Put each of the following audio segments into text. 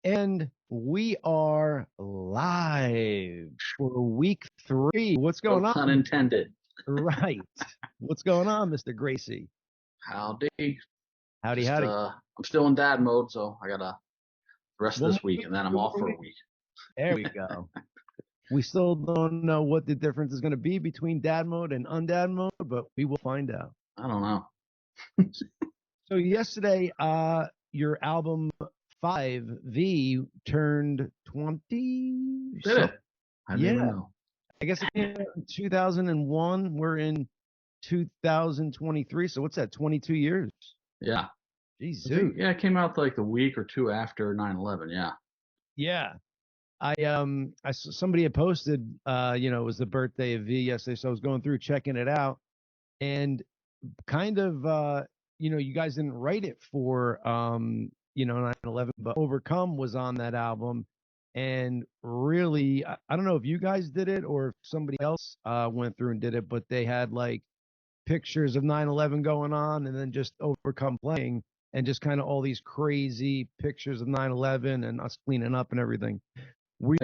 And we are live for week 3. What's No going on? pun intended. Right. What's going on, Mr. Gracey? Howdy. Howdy. I'm still in dad mode, so I gotta rest this week, and then I'm off for a week. There we go. We still don't know what the difference is going to be between dad mode and undad mode, but we will find out. I don't know. So yesterday, your album 5V turned 20. Did it? I didn't even know. I guess it came out in 2001. We're in 2023. So what's that? 22 years. Yeah. Jeez, it came out like the week or two after 9/11. Yeah. Yeah. I saw somebody had posted, it was the birthday of V yesterday, so I was going through checking it out, and kind of, you guys didn't write it for, 9/11, but Overcome was on that album, and really, I don't know if you guys did it or if somebody else went through and did it, but they had like pictures of 9/11 going on, and then just Overcome playing, and just kind of all these crazy pictures of 9/11 and us cleaning up and everything. We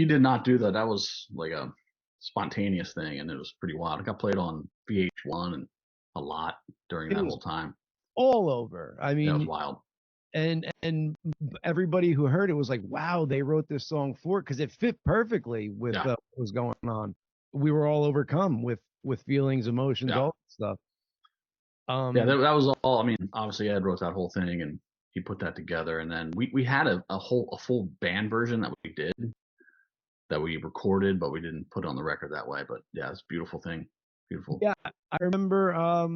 did not do that. That was like a spontaneous thing, and it was pretty wild. It got played on VH1 and a lot during that whole time. All over. I mean, it was wild. And everybody who heard it was like, wow, they wrote this song for it, because it fit perfectly with what was going on. We were all overcome with feelings, emotions, all that stuff. That was all. I mean, obviously Ed wrote that whole thing, and he put that together, and then we had a full band version that we did, that we recorded, but we didn't put on the record that way. But yeah, it's a beautiful thing. Beautiful. Yeah, I remember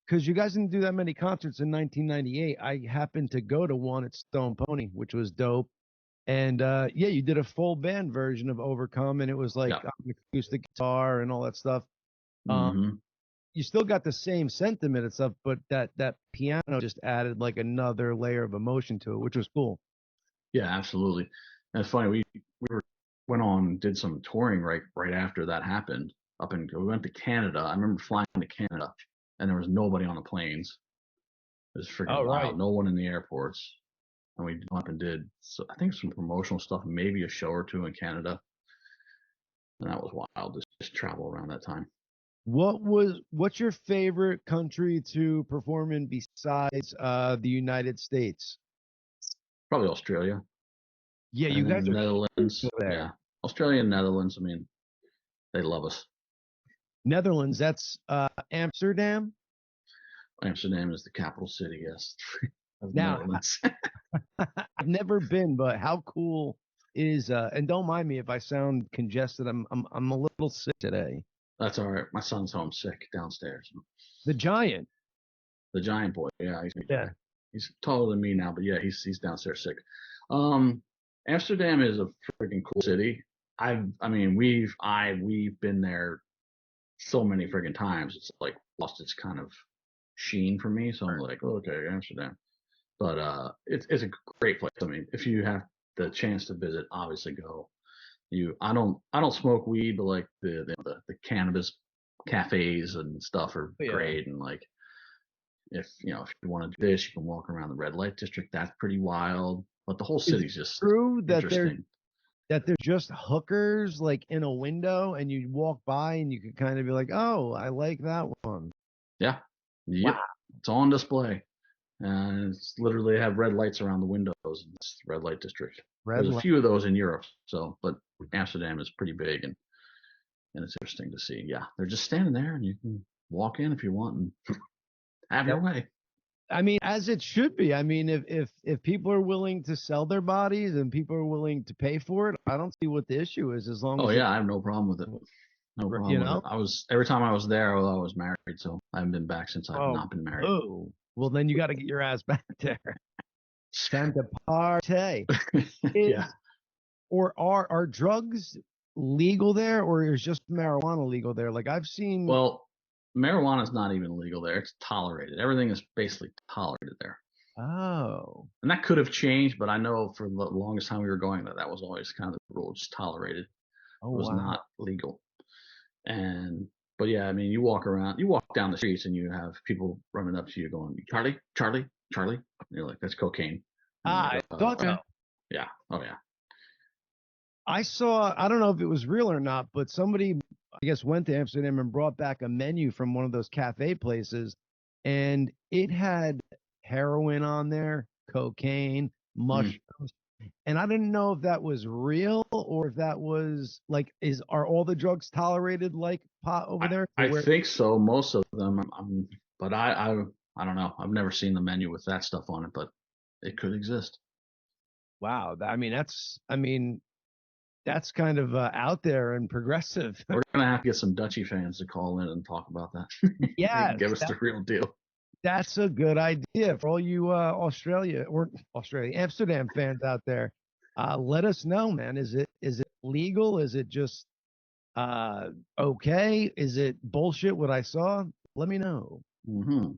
because you guys didn't do that many concerts in 1998. I happened to go to one at Stone Pony, which was dope. And you did a full band version of Overcome, and it was like acoustic guitar and all that stuff. You still got the same sentiment and stuff, but that piano just added like another layer of emotion to it, which was cool. Yeah, absolutely. And it's funny, went on, did some touring right after that happened. We went to Canada. I remember flying to Canada, and there was nobody on the planes. It was freaking wild. No one in the airports. And we went up and did, I think, some promotional stuff, maybe a show or two in Canada. And that was wild, just travel around that time. What's your favorite country to perform in besides the United States? Probably Australia. Yeah, you guys are Netherlands. Yeah, Australia and Netherlands. I mean, they love us. Netherlands, that's Amsterdam. Amsterdam is the capital city. Yes. Of now, Netherlands. I've never been, but how cool is and don't mind me if I sound congested. I'm a little sick today. That's all right. My son's home sick downstairs. The giant boy. Yeah, he's taller than me now, but yeah, he's downstairs sick. Amsterdam is a freaking cool city. We've been there so many freaking times. It's like lost its kind of sheen for me. So I'm like, okay, Amsterdam. But it's a great place. I mean, if you have the chance to visit, obviously go. I don't smoke weed, but like the cannabis cafes and stuff are great. And like if you want to do this, you can walk around the red light district. That's pretty wild. But the whole city's just true that interesting. They're just hookers like in a window, and you walk by and you could kind of be like, oh, I like that one. Yeah. Yep. Wow. It's on display. And it's literally have red lights around the windows. It's the red light district. There's a few of those in Europe, but Amsterdam is pretty big, and it's interesting to see. Yeah, they're just standing there, and you can walk in if you want and have your way. I mean, as it should be. I mean, if people are willing to sell their bodies and people are willing to pay for it, I don't see what the issue is. As long as I have no problem with it. No problem with it. Every time I was there, I was married, so I haven't been back since I've not been married. Oh, well, then you got to get your ass back there. Time to party. Or are drugs legal there, or is just marijuana legal there? Like I've seen. Well, marijuana is not even legal there. It's tolerated. Everything is basically tolerated there. Oh. And that could have changed, but I know for the longest time we were going that was always kind of the rule, just tolerated. It was not legal. But yeah, I mean, you walk down the streets and you have people running up to you going, Charlie, Charlie, Charlie. And you're like, that's cocaine. I thought so. Yeah. Oh yeah. I saw, I don't know if it was real or not, but somebody, I guess, went to Amsterdam and brought back a menu from one of those cafe places, and it had heroin on there, cocaine, Mm. mushrooms. And I didn't know if that was real or if that was like, are all the drugs tolerated like pot over there? To I where, think so. Most of them. But I don't know. I've never seen the menu with that stuff on it, but it could exist. wow, I mean, that's kind of out there and progressive. We're gonna have to get some Dutchy fans to call in and talk about that. They can give Yes, us the real deal. that's a good idea for all you Australia Amsterdam fans out there. Let us know, man. Is it legal? Is it just uh okay? Is it bullshit what I saw? Let me know. Hmm.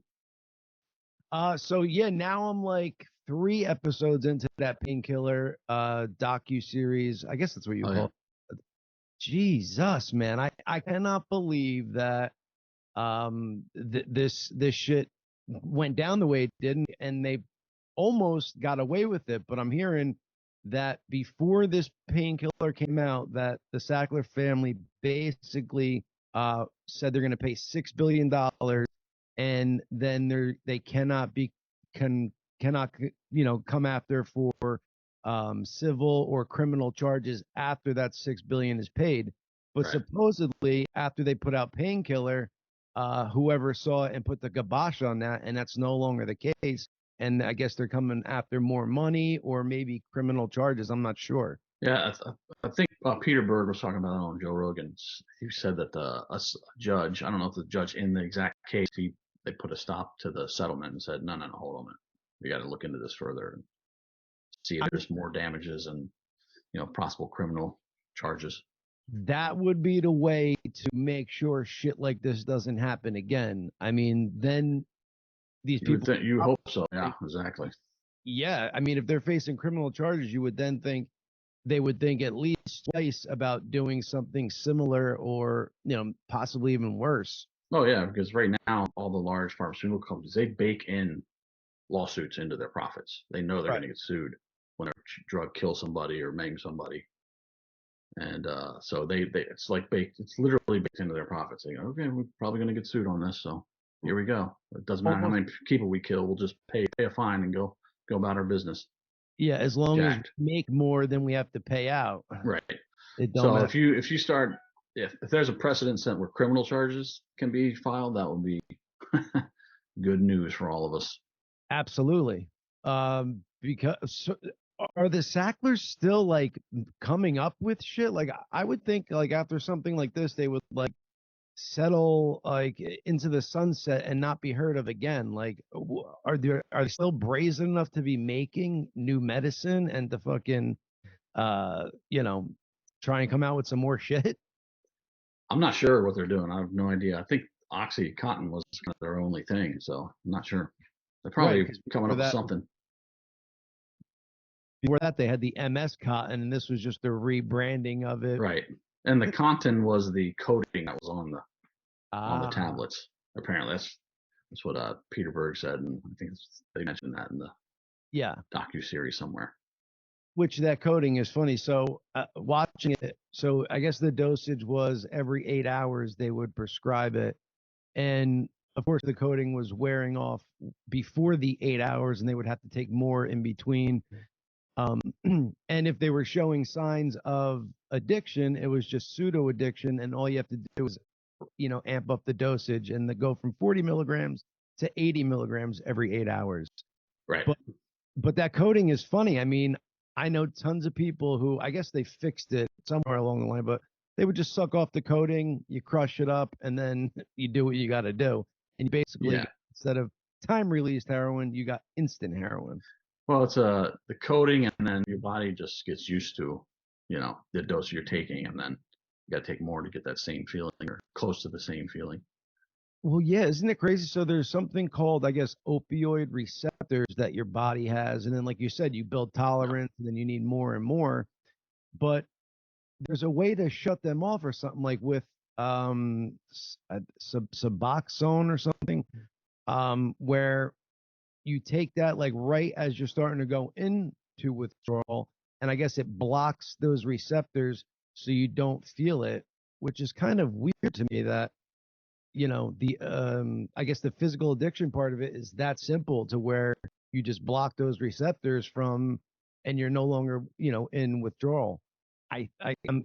So yeah, now I'm like 3 episodes into that painkiller docu series. I guess that's what you Oh call yeah. it. Jesus, man. I cannot believe that this shit went down the way it did, and they almost got away with it. But I'm hearing that before this painkiller came out, that the Sackler family basically said they're going to pay $6 billion, and then they cannot be can cannot come after for civil or criminal charges after that 6 billion is paid. But Right. supposedly, after they put out Painkiller, whoever saw it and put the kibosh on that, and that's no longer the case. And I guess they're coming after more money or maybe criminal charges. I'm not sure. Yeah. I think Peter Berg was talking about it on Joe Rogan. He said that judge. I don't know if the judge in the exact case they put a stop to the settlement and said, no, hold on a minute. We got to look into this further and see if I, there's more damages and possible criminal charges. that would be the way to make sure shit like this doesn't happen again. I mean, then these You would people, think, you hope so. Yeah, exactly. yeah, I mean, if they're facing criminal charges, you would then think they would think at least twice about doing something similar or, possibly even worse. Oh yeah, because right now all the large pharmaceutical companies they bake in lawsuits into their profits. They know they're Right. going to get sued when a drug kills somebody or maims somebody, and so they it's like baked. It's literally baked into their profits. They go, okay, we're probably going to get sued on this, so here we go. It doesn't matter how Almost, many people we kill. We'll just pay a fine and go about our business. yeah, as long as we Jacked. make more than we have to pay out, Right. it don't So matter. if you start if there's a precedent set where criminal charges can be filed, that would be good news for all of us. Absolutely. Because are the Sacklers still like coming up with shit? Like I would think like after something like this, they would like settle like into the sunset and not be heard of again. Like, are they still brazen enough to be making new medicine and to fucking you know try and come out with some more shit? I'm not sure what they're doing. I have no idea. I think OxyContin was kind of their only thing, so I'm not sure. They're Right, probably because coming up with something. before that they had the MS cotton, and this was just a rebranding of it. Right. And the contin was the coating that was on the Ah, tablets. Apparently, that's what Peter Berg said, and I think they mentioned that in the yeah. docu series somewhere. Which that coding is funny. So watching it, so I guess the dosage was every 8 hours they would prescribe it, and of course the coding was wearing off before the 8 hours, and they would have to take more in between. Um, and if they were showing signs of addiction, it was just pseudo addiction, and all you have to do is amp up the dosage and go from 40 milligrams to 80 milligrams every 8 hours. Right. But that coding is funny. I mean, I know tons of people who I guess they fixed it somewhere along the line, but they would just suck off the coating, you crush it up, and then you do what you got to do. And you basically, Yeah. instead of time released heroin, you got instant heroin. Well, it's the coating, and then your body just gets used to, the dose you're taking, and then you got to take more to get that same feeling or close to the same feeling. Well, yeah, isn't it crazy? So there's something called, I guess, opioid receptors that your body has. And then, like you said, you build Yeah. tolerance and then you need more and more. But there's a way to shut them off or something like with Suboxone or something, where you take that like right as you're starting to go into withdrawal, and I guess it blocks those receptors so you don't feel it, which is kind of weird to me that, the I guess the physical addiction part of it is that simple to where you just block those receptors from, and you're no longer, in withdrawal.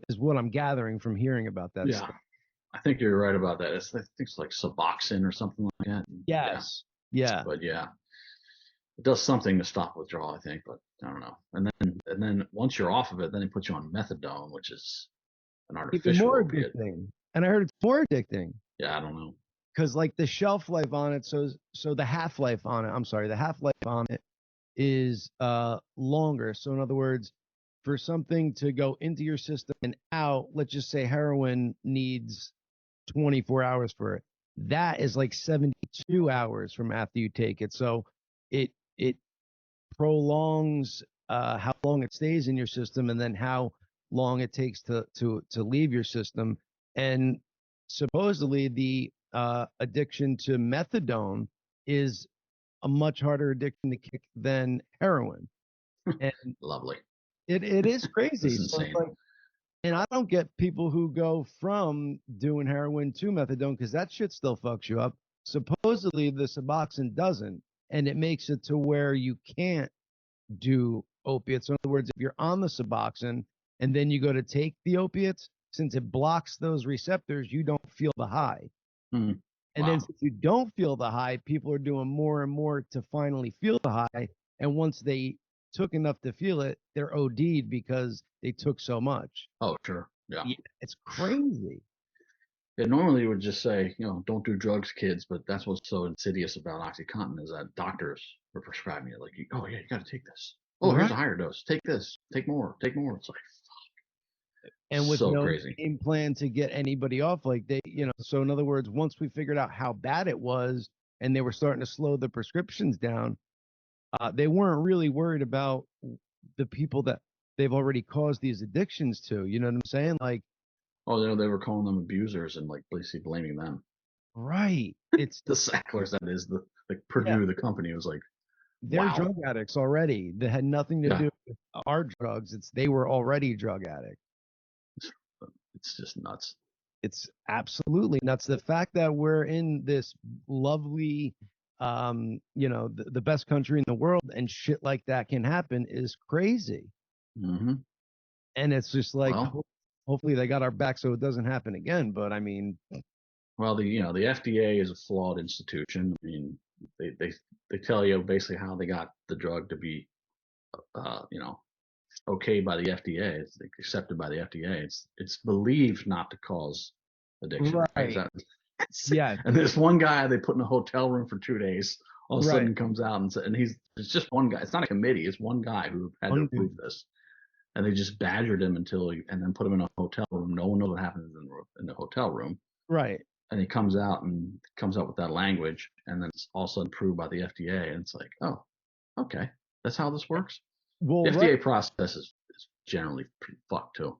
Is what I'm gathering from hearing about that Yeah, stuff. I think you're right about that. I think it's like Suboxone or something like that. Yeah, Yes. Yeah. but yeah, it does something to stop withdrawal, I think, but I don't know. And then once you're off of it, then they put you on methadone, which is an Even artificial more opiate. addicting. And I heard it's more addicting Yeah, I don't know. because like the shelf life on it, so the half life on it, I'm sorry, the half life on it is longer. So in other words, for something to go into your system and out, let's just say heroin needs 24 hours for it. That is like 72 hours from after you take it. So it prolongs how long it stays in your system and then how long it takes to leave your system. And supposedly the addiction to methadone is a much harder addiction to kick than heroin. And Lovely. it is This crazy. is So it's insane. like, and I don't get people who go from doing heroin to methadone because that shit still fucks you up. Supposedly the Suboxone doesn't, and it makes it to where you can't do opiates. In other words, if you're on the Suboxone and then you go to take the opiates, since it blocks those receptors, you don't feel the high. Mm. And then Wow. since you don't feel the high, people are doing more and more to finally feel the high. And once they took enough to feel it, they're OD'd because they took so much. Oh, sure. Yeah. Yeah, it's crazy. Yeah, normally you would just say, don't do drugs, kids, but that's what's so insidious about OxyContin is that doctors are prescribing it. Like, oh yeah, you got to take this. Oh, here's Right. a higher dose. Take this. Take more. Take more. It's like And with so no crazy. game plan to get anybody off, like so in other words, once we figured out how bad it was and they were starting to slow the prescriptions down, they weren't really worried about the people that they've already caused these addictions to. You know what I'm saying? Like, Oh, they were calling them abusers and like basically blaming them. right. It's, The Sacklers, that is the yeah, Purdue, the company was like, they're wow. drug addicts already. That had nothing to Yeah, do with our drugs. They were already drug addicts. it's, it's just nuts. It's absolutely nuts. The fact that we're in this lovely, the best country in the world and shit like that can happen is crazy. Hmm. And it's just like, Well, hopefully they got our back so it doesn't happen again. But I mean, the FDA is a flawed institution. I mean, they tell you basically how they got the drug to be, uh, you know, okay by the FDA. It's like, accepted by the FDA. It's believed not to cause addiction, right? Is right. that? Yes. And this one guy they put in a hotel room for 2 days. All of a Right. sudden comes out and it's just one guy. It's not a committee. It's one guy who had to One approve dude. this, and they just badgered him and then put him in a hotel room. No one knows what happened in the hotel room, Right. and he comes out with that language, and then it's all of a sudden approved by the FDA, and it's like, oh, okay, that's how this works. The Well, right. FDA process is generally pretty fucked too.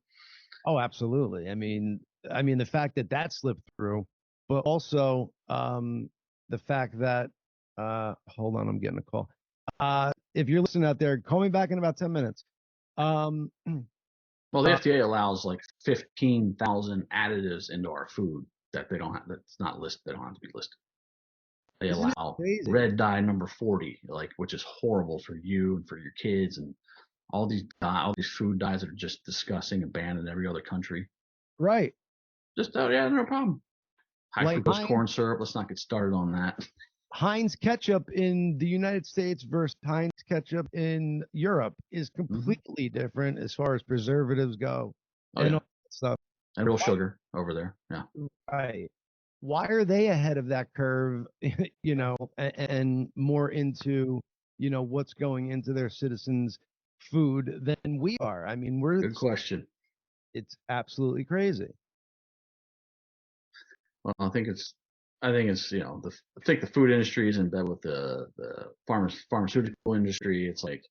Oh, absolutely. I mean, the fact that that slipped through, but also the fact that hold on, I'm getting a call. If you're listening out there, call me back in about 10 minutes. Um, Well, the uh, FDA allows like 15,000 additives into our food that they don't have. That's not listed. They don't have to be listed. They isn't it allow crazy? red dye number 40, like which is horrible for you and for your kids, and all these food dyes that are just disgusting and banned in every other country. Right. Just oh yeah, no problem. High Like fructose corn syrup. Let's not get started on that. Heinz ketchup in the United States versus Heinz ketchup in Europe is Hmm. completely different as far as preservatives go Oh and yeah, all that stuff. and real sugar over there. Yeah. Right. Why are they ahead of that curve, and more into, what's going into their citizens' food than we are? I mean, Good question. it's absolutely crazy. Well, I think it's I think the food industry is in bed with the pharmaceutical industry. It's like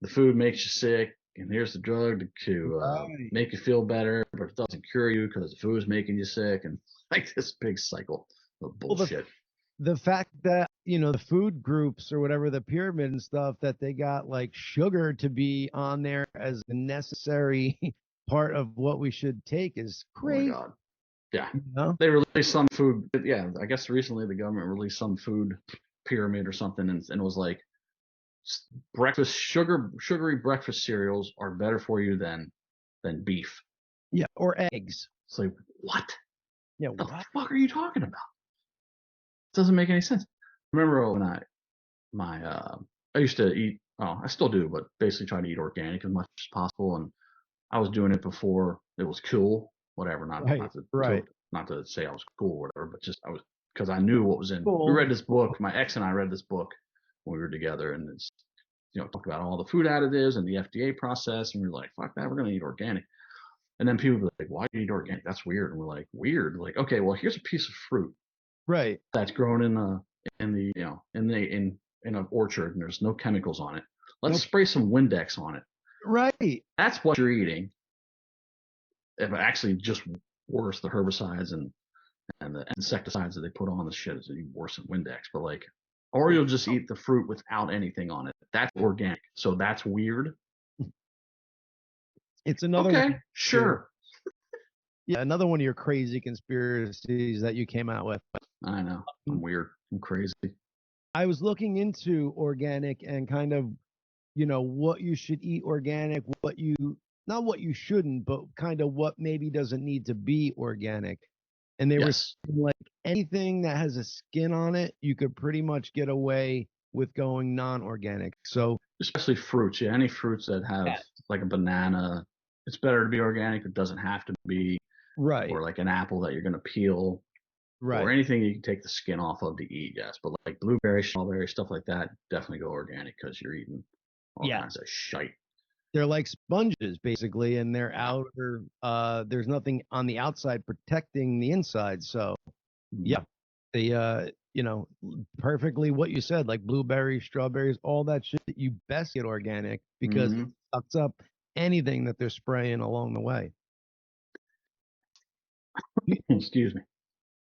the food makes you sick, and here's the drug to Right. make you feel better, but it doesn't cure you because the food is making you sick, and like this big cycle of Well, bullshit. the fact that, the food groups or whatever, the pyramid and stuff, that they got like sugar to be on there as a necessary part of what we should take is Oh my crazy. God. Yeah. You know? They released some food. Yeah. I guess recently the government released some food pyramid or something, and it was like breakfast sugary breakfast cereals are better for you than beef. Yeah, or eggs. It's like, what Yeah, the what? fuck are you talking about? It doesn't make any sense. Remember when I used to eat, oh, I still do, but basically try to eat organic as much as possible, and I was doing it before it was cool, whatever, Right, right. not to say I was cool or whatever, but just I was, because I knew what was in. We Cool. read this book, my ex and I read this book when we were together, and it's, talked about all the food additives and the FDA process, and we were like, fuck that, we're gonna eat organic. And then people would be like, why do you eat organic? That's weird. And we're like, weird? Like, okay, well, here's a piece of fruit Right. that's grown in an orchard, and there's no chemicals on it. Let's Nope. spray some Windex on it. Right. That's what you're eating. If actually just worse, the herbicides and the insecticides that they put on the shit is even worse than Windex. But like, or you'll just eat the fruit without anything on it. That's organic. So that's weird. It's another Okay, one. sure. Yeah, another one of your crazy conspiracies that you came out with. I know. I'm weird. I'm crazy. I was looking into organic and kind of, what you should eat organic, not what you shouldn't, but kind of what maybe doesn't need to be organic. And they were Yes. saying, like, anything that has a skin on it, you could pretty much get away with going non-organic. So, Especially fruits. Yeah, any fruits that have like a banana, it's better to be organic. It doesn't have to be. right, Or like an apple that you're going to peel, or right. anything you can take the skin off of to eat. Yes, but like blueberry, strawberry, stuff like that, definitely go organic because you're eating all Yeah. kinds of shite. They're like sponges basically, and their outer, there's nothing on the outside protecting the inside. So, yeah, they, perfectly what you said, like blueberries, strawberries, all that shit, you best get organic because it sucks up anything that they're spraying along the way. Excuse me.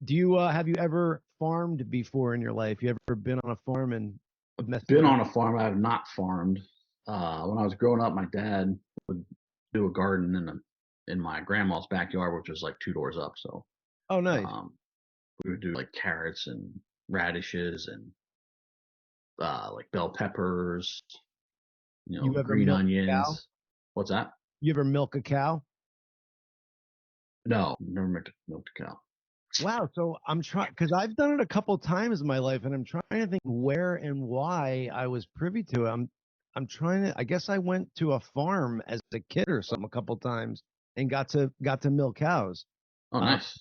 Do you have you ever farmed before in your life? You ever been on a farm and messed Been around? on a farm. I have not farmed. When I was growing up, my dad would do a garden in my grandma's backyard, which was like two doors up. So Oh, nice. we would do like carrots and radishes and like bell peppers, You ever green milk a cow? onions. What's that? You ever milk a cow? No, never milked a cow. Wow. So I'm trying, because I've done it a couple times in my life, and I'm trying to think where and why I was privy to it. I'm trying to. I guess I went to a farm as a kid or something a couple times and got to milk cows. Oh, nice.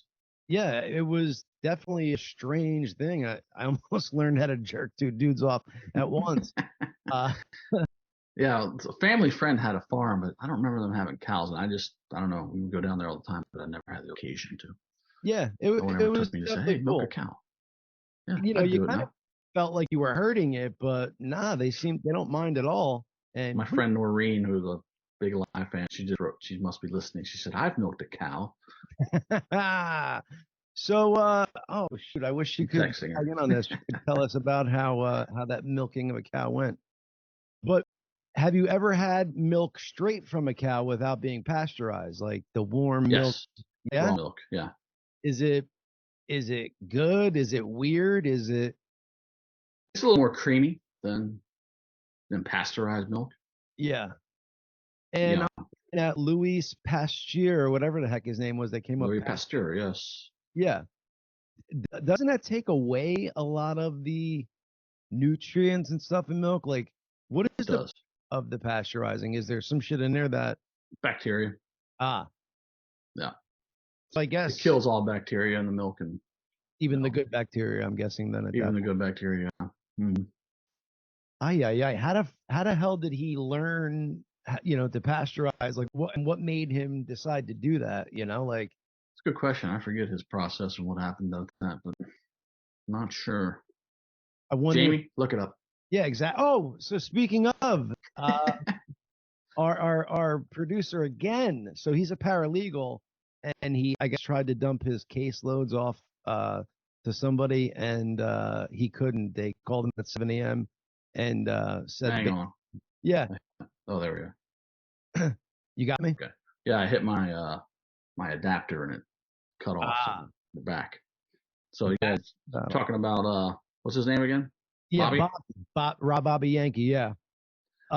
Yeah, it was definitely a strange thing. I almost learned how to jerk two dudes off at once. Uh, Yeah, a family friend had a farm, but I don't remember them having cows. And I don't know. We would go down there all the time, but I never had the occasion to. yeah, No one it ever was took me to say, definitely "Hey, milk a cool. cow." Yeah, I'd You do it kind of now. felt like you were hurting it, but nah, they don't mind at all. And My friend Noreen, who's a big live fan, she just wrote. She must be listening. She said, "I've milked a cow." so, oh shoot, I wish you I'm could texting tag her. in on this. You could tell us about how that milking of a cow went. But have you ever had milk straight from a cow without being pasteurized, like the warm milk? Yes, Yeah. raw milk. Yeah, Is it good? Is it weird? Is it? it's a little more creamy than pasteurized milk. Yeah. And Yeah, that Louis Pasteur or whatever the heck his name was that came up. Louis Pasteur. Yes, Yeah. Doesn't that take away a lot of the nutrients and stuff in milk? Like, what it is the does. of the pasteurizing? Is there some shit in there that Bacteria. ah? Yeah, So I it guess kills all bacteria in the milk, and even the good bacteria, I'm guessing then at even that the point. good bacteria. Mm-hmm. Ay ay ay. How the hell did he learn? To pasteurize. Like what made him decide to do that? Like It's a good question. I forget his process and what happened to that, but not sure. I wonder. Jamie, look it up. Yeah, exactly. Oh, so speaking of, our producer again. So he's a paralegal, and he, I guess, tried to dump his caseloads off to somebody, and he couldn't. They called him at 7 a.m. and said, Hang on. "Yeah, Oh, there we go. you got me." Okay. Yeah, I hit my my adapter and it cut off. So Ah, we're back. So yeah, uh, talking about what's his name again? yeah, Bobby? Rob Bobby Yankee, yeah.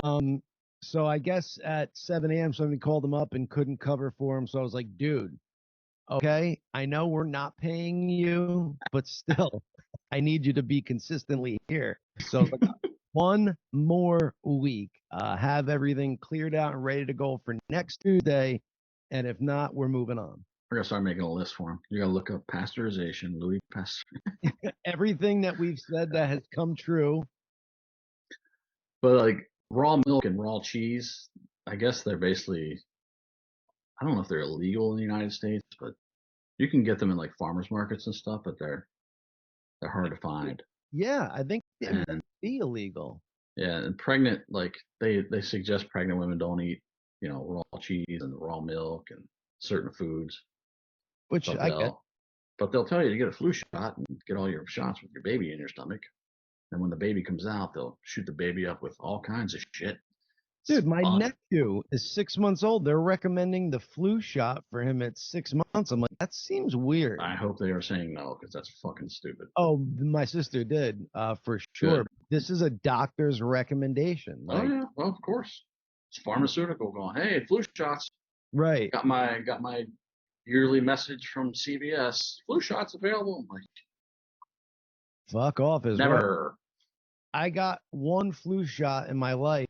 Um, so I guess at 7 a.m. somebody called him up and couldn't cover for him. So I was like, dude, okay, I know we're not paying you, but still, I need you to be consistently here. So I was like, one more week, have everything cleared out and ready to go for next Tuesday. And if not, we're moving on. We're gonna start making a list for him. You gotta look up pasteurization, Louis Pasteur. Everything that we've said that has come true. But like raw milk and raw cheese, I guess they're basically, I don't know if they're illegal in the United States, but you can get them in like farmers markets and stuff, but they're hard to find. Yeah, I think it might And be illegal. yeah, and pregnant, like they suggest pregnant women don't eat, raw cheese and raw milk and certain foods, Which but I get. they'll tell you to get a flu shot and get all your shots with your baby in your stomach. And when the baby comes out, they'll shoot the baby up with all kinds of shit. It's Dude, my fun. nephew is 6 months old. They're recommending the flu shot for him at 6 months. I'm like, that seems weird. I hope they are saying no because that's fucking stupid. Oh, my sister did, for sure. Good. This is a doctor's recommendation. Oh Like, yeah, well of course. It's pharmaceutical going. Hey, flu shots. right. Got my yearly message from CVS. Flu shots available. I'm like, Fuck off as well. never. I got one flu shot in my life.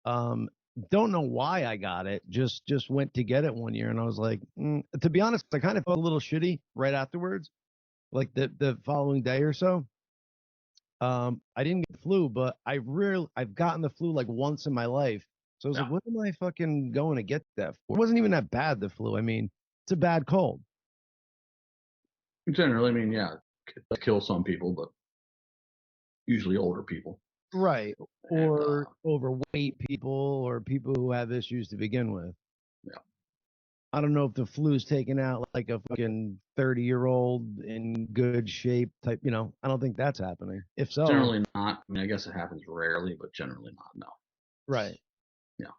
Um, don't know why I got it. Just went to get it one year, and I was like, to be honest, I kind of felt a little shitty right afterwards, like the following day or so. I didn't get the flu, but I've gotten the flu like once in my life. So I was Yeah. like, what am I fucking going to get that for? It wasn't even that bad, the flu. I mean, it's a bad cold. Generally, I mean, yeah, it does kill some people, but usually older people. Right. And Or overweight people or people who have issues to begin with. yeah, I don't know if the flu's taken out like a fucking 30-year-old in good shape type, I don't think that's happening. If so, generally not. I mean, I guess it happens rarely, but generally not. No. right. Yeah.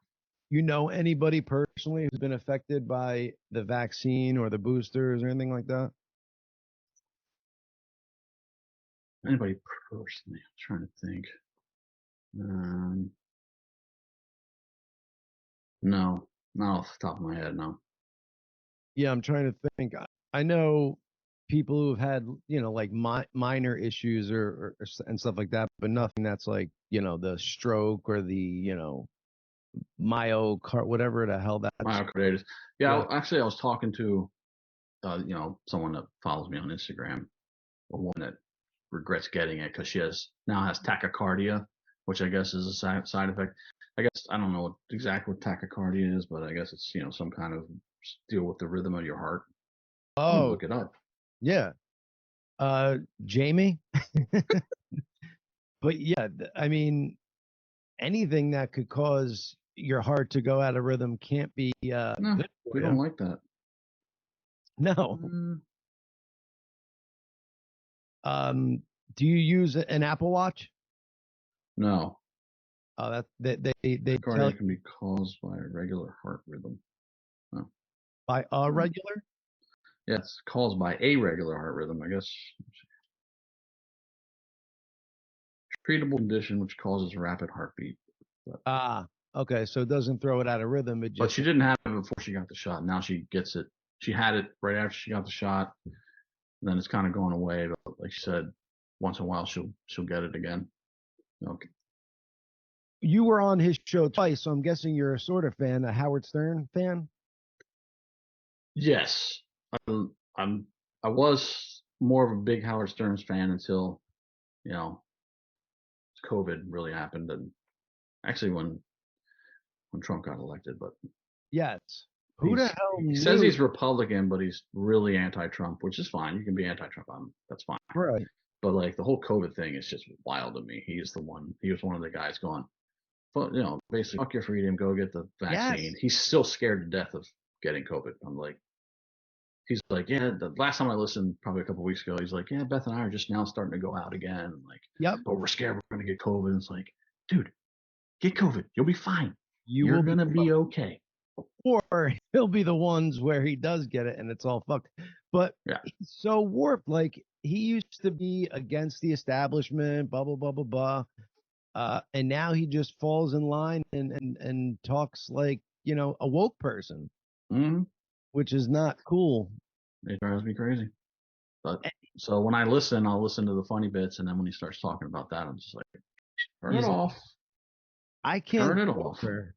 You know anybody personally who's been affected by the vaccine or the boosters or anything like that? Anybody personally? I'm trying to think. Um, no, not off the top of my head. No. Yeah, I'm trying to think. I know people who've had, like minor issues and stuff like that, but nothing that's like, the stroke or the, myocard, whatever the hell that's. Myocarditis. Yeah, Yeah. actually, I was talking to, someone that follows me on Instagram, a woman that regrets getting it because she now has tachycardia, which I guess is a side effect. I guess I don't know exactly what tachycardia is, but I guess it's some kind of deal with the rhythm of your heart. I'm gonna Oh, look it up. yeah. Jamie. But yeah, I mean, anything that could cause your heart to go out of rhythm can't be No, good for we you. don't like that. No. Mm, Do you use an Apple Watch? no, That they tell tachycardia you can be caused by irregular heart rhythm. No. by a regular. Yeah, it's caused by a regular heart rhythm. I guess treatable condition which causes rapid heartbeat. But, Ah, okay. So it doesn't throw it out of rhythm. It but just she didn't have it before she got the shot. Now she gets it. She had it right after she got the shot. And then it's kind of going away. But like she said, once in a while she'll get it again. Okay. you were on his show twice, so I'm guessing you're a sort of fan, a Howard Stern fan. Yes, I'm. I was more of a big Howard Stearns fan until you know COVID really happened, and actually when Trump got elected. But Yes. Who the hell he says knew? he's Republican, but he's really anti-Trump, which is fine. You can be anti-Trump. That's fine. Right. But like the whole COVID thing is just wild to me. He was one of the guys going, but basically, fuck your freedom, go get the vaccine. Yes. He's still scared to death of getting COVID. I'm like, he's like, yeah, the last time I listened, probably a couple weeks ago, he's like, yeah, Beth and I are just now starting to go out again. And like, Yep. but we're scared we're going to get COVID. And it's like, dude, get COVID. You'll be fine. You You're will going be to be okay. or he'll be the ones where he does get it and it's all fucked. But Yeah. he's so warped. Like he used to be against the establishment, blah blah blah blah blah. And now he just falls in line and talks like, you know, a woke person, Mm-hmm. which is not cool. It drives me crazy. But so when I listen, I'll listen to the funny bits, and then when he starts talking about that, I'm just like, turn it off. I can't Turn it off. her.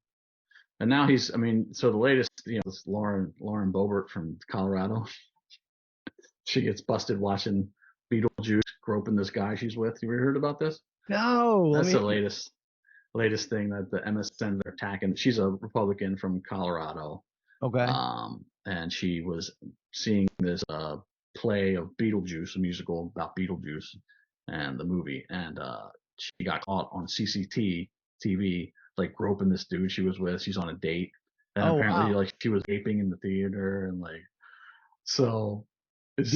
And now he's, I mean, so the latest, you know, this Lauren Boebert from Colorado, she gets busted watching Beetlejuice groping this guy she's with. You ever heard about this? No, That's the latest thing that the MSNs are attacking. She's a Republican from Colorado. Okay. And she was seeing this play of Beetlejuice, a musical about Beetlejuice and the movie, and she got caught on CCTV like groping this dude she was with. She's on a date, and apparently like she was vaping in the theater, and like so. It's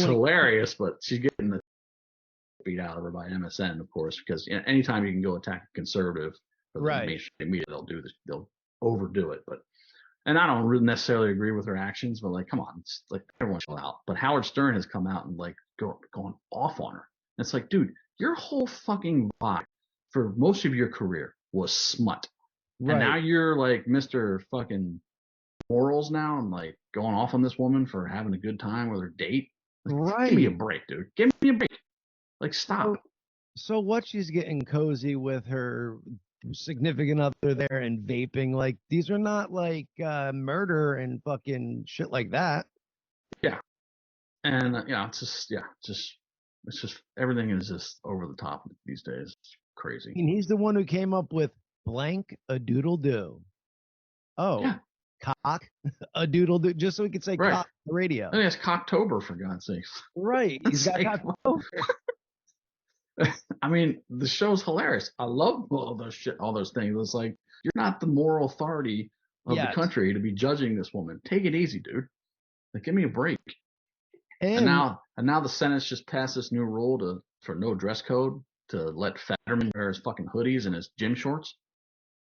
hilarious, but she's getting the beat out of her by MSN, of course, because anytime you can go attack a conservative or the mainstream media, they'll do this, they'll overdo it. But and I don't really necessarily agree with her actions, but like, come on, it's like everyone chill out. But Howard Stern has come out and like going off on her. And it's like, dude, your whole fucking vibe for most of your career was smut, and now you're like Mr. fucking morals now, and like going off on this woman for having a good time with her date. Like, give me a break, dude. Give me a break. Like, stop. So what? She's getting cozy with her significant other there and vaping. Like these are not like murder and fucking shit like that. Yeah. And it's just everything is just over the top these days. It's crazy. I mean, he's the one who came up with blank a doodle do. Oh, yeah. Cock a doodle do, just so we could say cock on the radio. I mean, it's Cocktober, for God's sakes. Right. He's got Cocktober. I mean, the show's hilarious. I love all those things. It's like, you're not the moral authority of the country to be judging this woman. Take it easy, dude. Like, give me a break. And now the Senate's just passed this new rule for no dress code to let Fetterman wear his fucking hoodies and his gym shorts.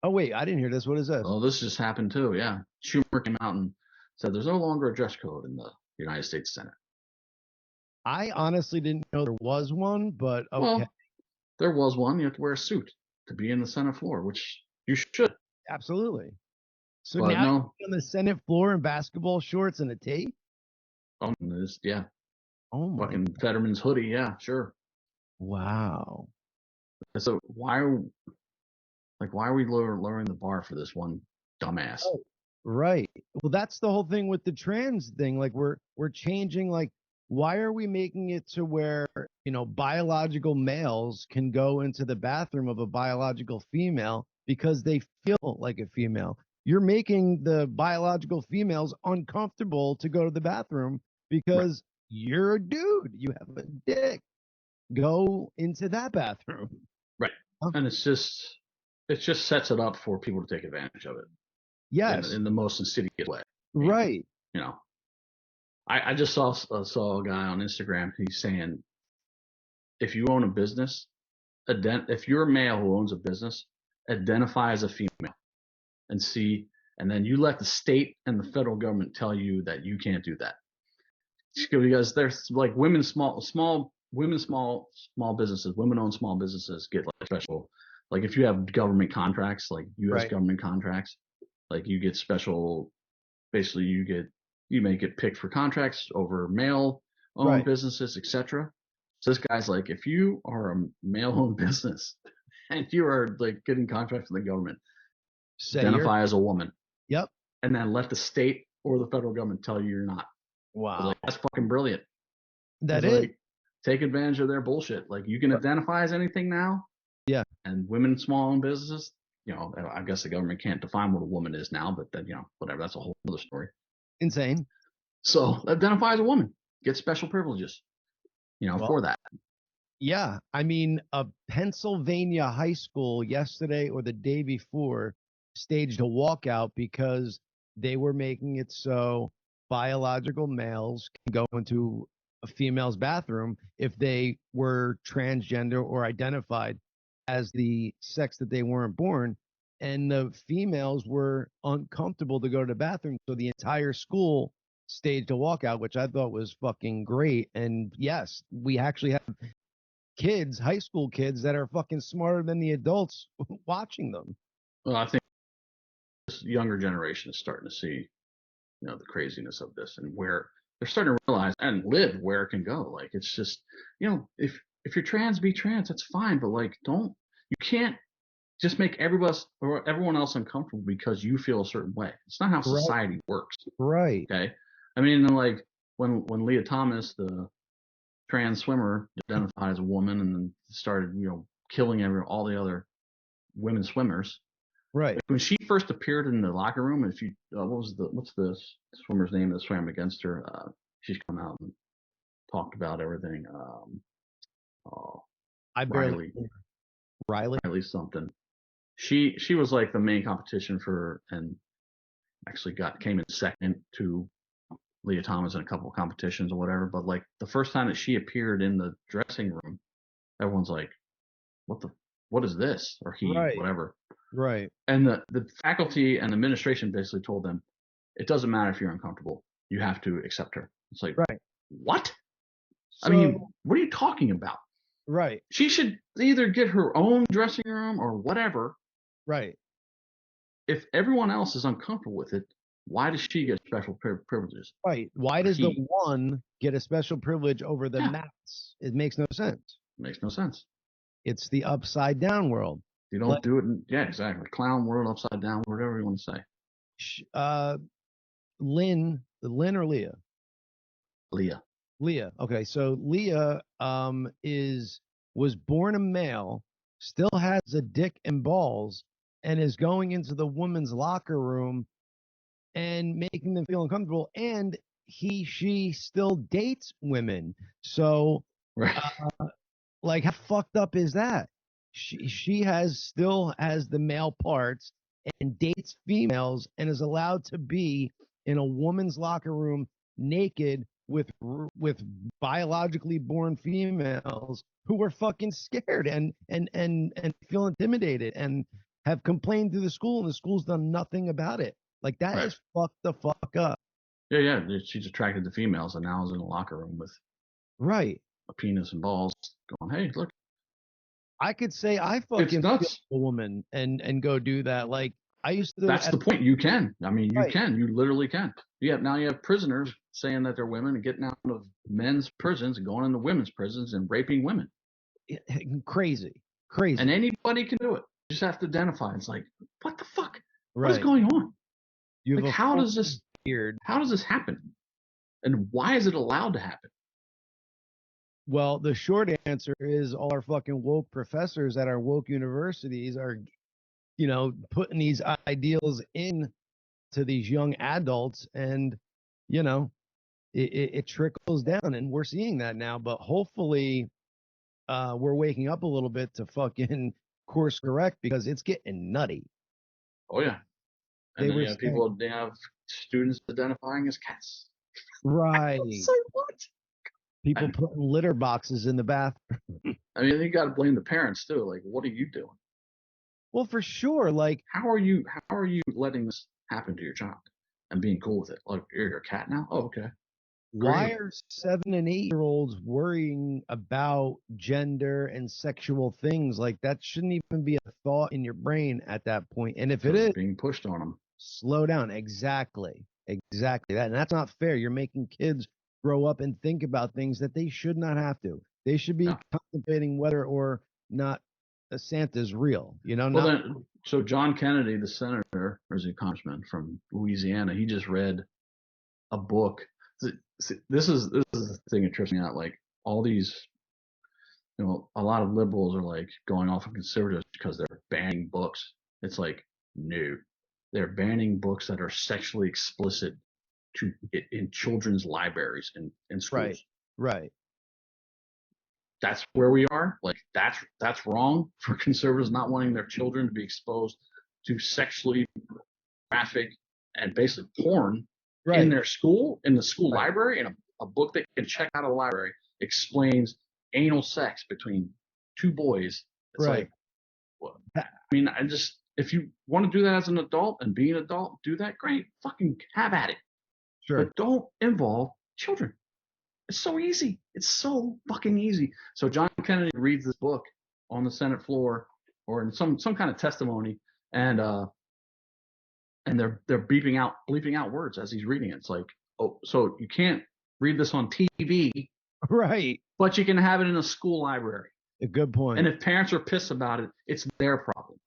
Oh wait, I didn't hear this. What is this? Oh, this just happened too. Yeah, Schumer came out and said there's no longer a dress code in the United States Senate. I honestly didn't know there was one, but okay. Well, there was one. You have to wear a suit to be in the Senate floor, which you should. Absolutely. So but now you're on the Senate floor in basketball shorts and a tee? Oh, yeah. Oh my. Fucking Fetterman's hoodie. Yeah, sure. Wow. So why are we lowering the bar for this one dumbass? Oh, right. Well, that's the whole thing with the trans thing. Like we're changing. Like, why are we making it to where, you know, biological males can go into the bathroom of a biological female because they feel like a female? You're making the biological females uncomfortable to go to the bathroom because you're a dude. You have a dick. Go into that bathroom. Right. And it just sets it up for people to take advantage of it. Yes. In the most insidious way. Right. You know, I just saw a guy on Instagram. He's saying, if you own a business, if you're a male who owns a business, identify as a female, and then you let the state and the federal government tell you that you can't do that, because there's like small businesses, women-owned small businesses get like special, like if you have government contracts, like U.S. government contracts, like you get special, basically you may get picked for contracts over male-owned businesses, etc. So this guy's like, if you are a male-owned business and you are like getting contracts from the government, identify as a woman. Yep. And then let the state or the federal government tell you you're not. Wow. Like, that's fucking brilliant. That is. Like, take advantage of their bullshit. Like, you can identify as anything now. Yeah. And women, small-owned businesses, you know, I guess the government can't define what a woman is now, but then, you know, whatever. That's a whole other story. Insane. So identify as a woman. Get special privileges, you know, for that. Yeah. I mean, a Pennsylvania high school yesterday or the day before staged a walkout because they were making it so biological males can go into a female's bathroom if they were transgender or identified as the sex that they weren't born. And the females were uncomfortable to go to the bathroom. So the entire school staged a walkout, which I thought was fucking great. And yes, we actually have kids, high school kids, that are fucking smarter than the adults watching them. Well, I think this younger generation is starting to see, the craziness of this and where they're starting to realize and live where it can go. Like, it's just, if you're trans, be trans. That's fine, but like, you can't just make everyone else uncomfortable because you feel a certain way. It's not how society works. Right. Okay. I mean, like when Leah Thomas, the trans swimmer, identified as a woman and then started, killing all the other women swimmers. Right. When she first appeared in the locker room, if you, what's the swimmer's name that swam against her? She's come out and talked about everything. I barely. Riley something. She was like the main competition for, and actually came in second to Leah Thomas in a couple of competitions or whatever. But like the first time that she appeared in the dressing room, everyone's like, what is this? Or whatever. Right. And the faculty and administration basically told them, it doesn't matter if you're uncomfortable. You have to accept her. It's like, right. What? So, I mean, what are you talking about? Right. She should either get her own dressing room or whatever. Right. If everyone else is uncomfortable with it, why does she get special privileges? Right. Why does the one get a special privilege over the mass? It makes no sense. Makes no sense. It's the upside down world. You don't do it yeah, exactly. Clown world, upside down, whatever you want to say. Lynn or Leah? Leah. Okay, so Leah was born a male, still has a dick and balls, and is going into the women's locker room and making them feel uncomfortable. And she still dates women. So, like, how fucked up is that? She still has the male parts and dates females and is allowed to be in a woman's locker room naked with biologically born females who are fucking scared and feel intimidated and have complained to the school, and the school's done nothing about it. Like, that is fucked the fuck up. Yeah. She's attracted to females and now is in a locker room with a penis and balls going, hey, look. I could say I fucking feel a woman and go do that. Like, I used to. That's the point. You can. I mean, you can. You literally can. Now you have prisoners saying that they're women and getting out of men's prisons and going into women's prisons and raping women. Crazy. And anybody can do it. You just have to identify. It's like, what the fuck? What is going on? Like, how does this happen? And why is it allowed to happen? Well, the short answer is all our fucking woke professors at our woke universities are, putting these ideals in to these young adults, and, it trickles down, and we're seeing that now. But hopefully, we're waking up a little bit to fucking course correct, because it's getting nutty. Oh yeah, and then they have students identifying as cats. Right. It's like, what? People putting litter boxes in the bathroom. I mean, you got to blame the parents too. Like, what are you doing? Well, for sure. Like, how are you letting this happen to your child and being cool with it? Like, you're a cat now? Oh, okay. Why are 7 and 8-year-olds worrying about gender and sexual things? Like, that shouldn't even be a thought in your brain at that point. And if it is being pushed on them, slow down. Exactly that. And that's not fair. You're making kids grow up and think about things that they should not have to. They should be contemplating whether or not Santa's real. So John Kennedy, the senator, or is he a congressman from Louisiana, he just read a book. This is the thing that trips me out. Like, all these, a lot of liberals are like going off of conservatives because they're banning books. It's like, no, they're banning books that are sexually explicit in children's libraries and schools. Right. That's where we are. Like, that's wrong for conservatives not wanting their children to be exposed to sexually graphic and basically porn in Right. their school, in the school Right. library, in a book they can check out of the library, explains anal sex between two boys. It's Right. like, well, I mean, if you want to do that as an adult and be an adult, do that, great. Fucking have at it. Sure. But don't involve children. It's so easy. It's so fucking easy. So John Kennedy reads this book on the Senate floor or in some kind of testimony, and they're bleeping out words as he's reading it. It's like, oh, so you can't read this on TV, Right. but you can have it in a school library. A good point. And if parents are pissed about it, it's their problem.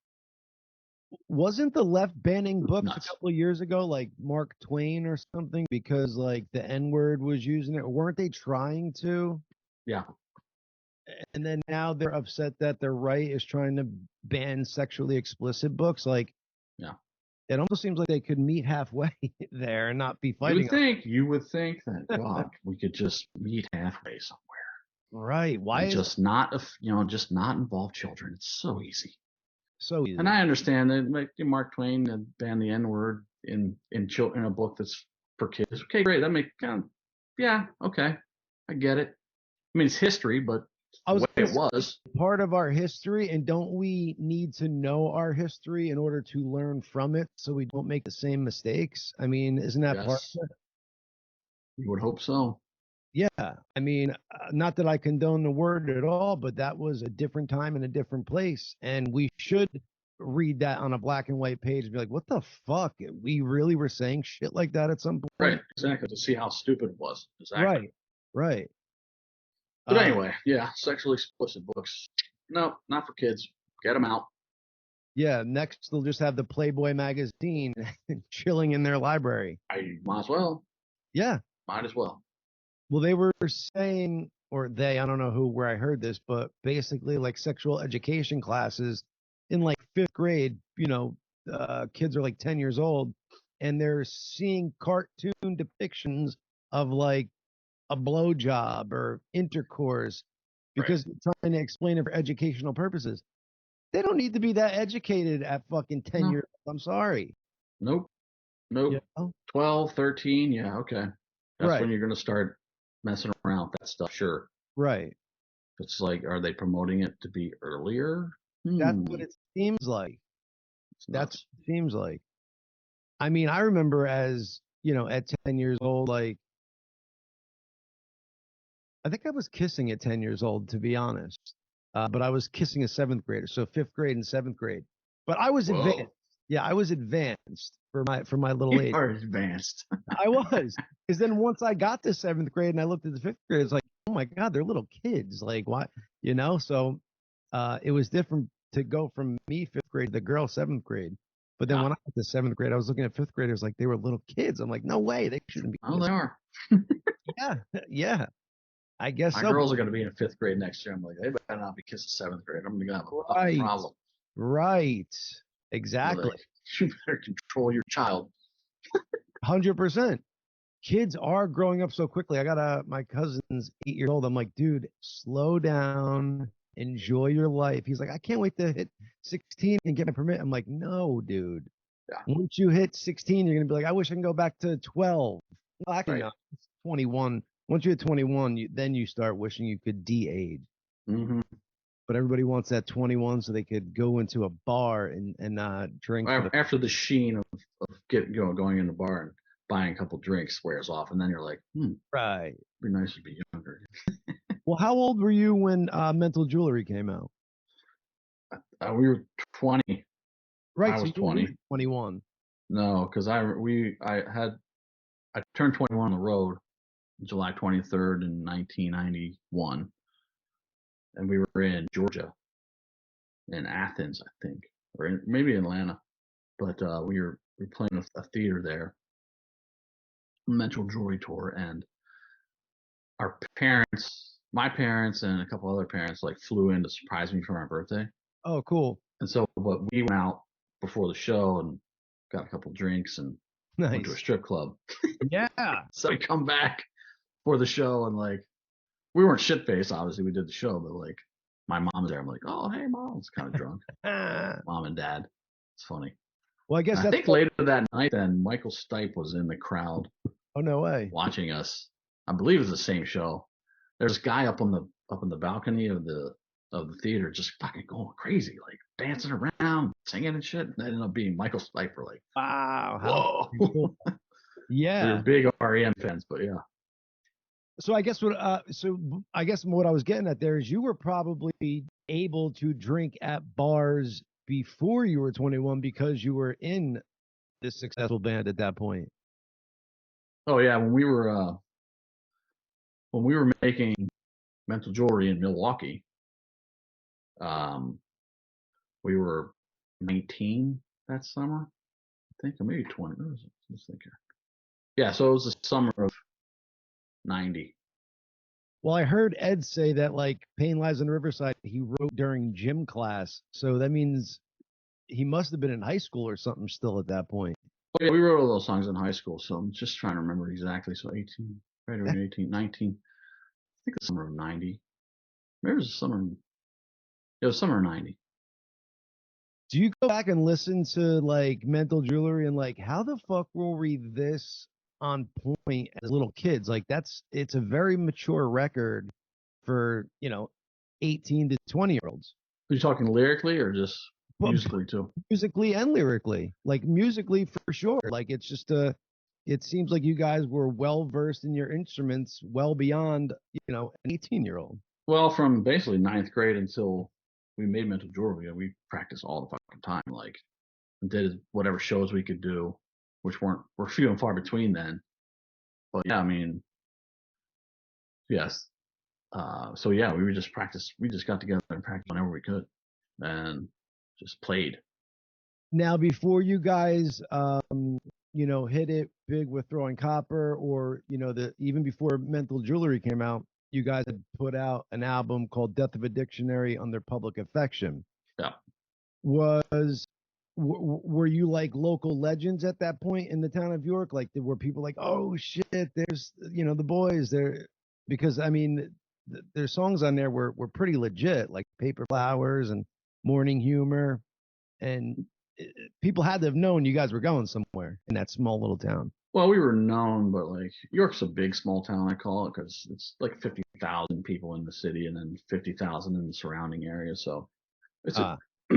Wasn't the left banning books Nuts. a couple of years ago, like Mark Twain or something, because like the N-word was using it? Weren't they trying to? Yeah. And then now they're upset that their right is trying to ban sexually explicit books. Like, Yeah. It almost seems like they could meet halfway there and not be fighting. You would think that, God, we could just meet halfway somewhere. Right. Why is just not involve children? It's so easy. So easy. And I understand that, like Mark Twain banned the N-word in a book that's for kids. Okay, great. That makes yeah, okay, I get it. I mean, it's history, but the way it was part of our history, and don't we need to know our history in order to learn from it so we don't make the same mistakes? I mean, isn't that part of it? You would hope so. Yeah, I mean, not that I condone the word at all, but that was a different time and a different place, and we should read that on a black and white page and be like, what the fuck? We really were saying shit like that at some point? Right, exactly, to see how stupid it was. Exactly. Right. But anyway, yeah, sexually explicit books. No, not for kids. Get them out. Yeah, next they'll just have the Playboy magazine chilling in their library. I might as well. Yeah. Might as well. Well, they were saying, or I don't know where I heard this, but basically like sexual education classes in like 5th grade, kids are like 10 years old and they're seeing cartoon depictions of like a blowjob or intercourse because they're trying to explain it for educational purposes. They don't need to be that educated at fucking 10 years old. I'm sorry. Nope. 12, 13. Yeah. Okay. That's when you're going to start messing around with that stuff. Sure. Right. It's like, are they promoting it to be earlier? That's what it seems like. That's what it seems like. I mean, I remember as, at 10 years old, like, I think I was kissing at 10 years old, to be honest. But I was kissing a 7th grader, so 5th grade and 7th grade. But I was advanced. Yeah, I was advanced for my little age. You are advanced. I was. Because then once I got to 7th grade and I looked at the 5th grade, it's like, oh my God, they're little kids. Like, what? So it was different to go from me 5th grade to the girl 7th grade. But then when I got to 7th grade, I was looking at 5th graders like they were little kids. I'm like, no way, they shouldn't be. Oh, they are. Yeah. I guess my girls are going to be in 5th grade next year. I'm like, they better not be kissing 7th grade. I'm going to have a problem. Right. Exactly. Like, you better control your child. 100%. Kids are growing up so quickly. I got my cousin's 8 years old. I'm like, dude, slow down, enjoy your life. He's like, I can't wait to hit 16 and get my permit. I'm like, no, dude. Yeah. Once you hit 16, you're gonna be like, I wish I can go back to 12. Well, actually, no, 21. Once you hit 21, then you start wishing you could de-age. Mm-hmm. But everybody wants that 21 so they could go into a bar and drink. After the sheen of going in the bar and buying a couple drinks wears off, and then you're like, right, it'd be nice to be younger. Well, how old were you when Mental Jewelry came out? We were 20. Right, I was 20. 21. No, because I turned 21 on the road July 23rd in 1991, and we were in Georgia, in Athens, I think, or maybe Atlanta, but we were playing a theater there, Mental Jewelry tour, and my parents and a couple other parents like flew in to surprise me for my birthday. Oh, cool. And so, but we went out before the show and got a couple drinks and went to a strip club. Yeah. So we come back for the show and like, we weren't shit faced, obviously we did the show, but like my mom's there. I'm like, oh, hey mom, it's kind of drunk. Mom and dad. It's funny. Well, I guess I think later that night then Michael Stipe was in the crowd Oh, no way. watching us. I believe it's the same show. There's a guy up on the balcony of the theater just fucking going crazy, like dancing around, singing and shit. And that ended up being Michael Stipe. Like, Wow. How whoa. cool. We were Yeah. big REM fans, but yeah. So I guess what I was getting at there is you were probably able to drink at bars before you were 21 because you were in this successful band at that point. Oh yeah, when we were making Mental Jewelry in Milwaukee, um, we were 19 that summer, I think, or maybe 20. Let's think here. Yeah, so it was the summer of '90. Well, I heard Ed say that like Pain Lies on the Riverside, he wrote during gym class. So that means he must have been in high school or something still at that point. Oh, yeah, we wrote all those songs in high school, so I'm just trying to remember exactly. So 18, right around 18, 19. I think the summer of '90. Maybe it was the summer. It was summer of '90. Do you go back and listen to like Mental Jewelry and like how the fuck were we this on point as little kids? Like it's a very mature record for, 18 to 20-year-olds. Are you talking lyrically or just But musically too? musically and lyrically. Like musically for sure. Like it's just it seems like you guys were well versed in your instruments well beyond, an 18-year-old. Well, from basically ninth grade until we made Mental Jewelry, we practiced all the fucking time. Like, did whatever shows we could do, which were few and far between then. But yeah, I mean, yes. So yeah, we would just practice. We just got together and practiced whenever we could, and just played. Now, before you guys, hit it big with Throwing Copper, or even before Mental Jewelry came out, you guys had put out an album called Death of a Dictionary under Public Affection. Yeah. Were you like local legends at that point in the town of York? Like, were people like, oh shit, there's the boys there? Because I mean, their songs on there were pretty legit, like Paper Flowers and Morning Humor, and people had to have known you guys were going somewhere in that small little town. Well, we were known, but like York's a big small town, I call it, because it's like 50,000 people in the city and then 50,000 in the surrounding area. So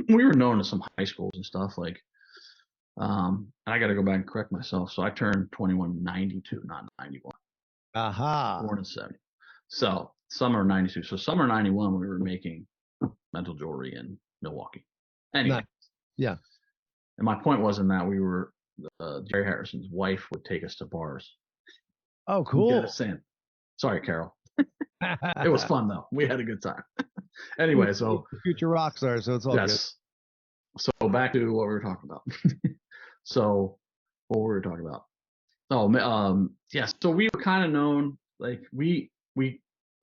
we were known to some high schools and stuff. Like, I got to go back and correct myself. So I turned 21 in '92, not '91. Aha. Born in '70. So summer '92. So summer '91, we were making Mental Jewelry in Milwaukee. Anyway. Nice. Yeah. And my point wasn't that we were Jerry Harrison's wife would take us to bars. Oh, cool. Get us in. Sorry, Carol. It was fun though. We had a good time. Anyway, so future rock star, so it's all good. So back to what we were talking about. So what were we talking about? Oh, yeah. So we were kind of known, like we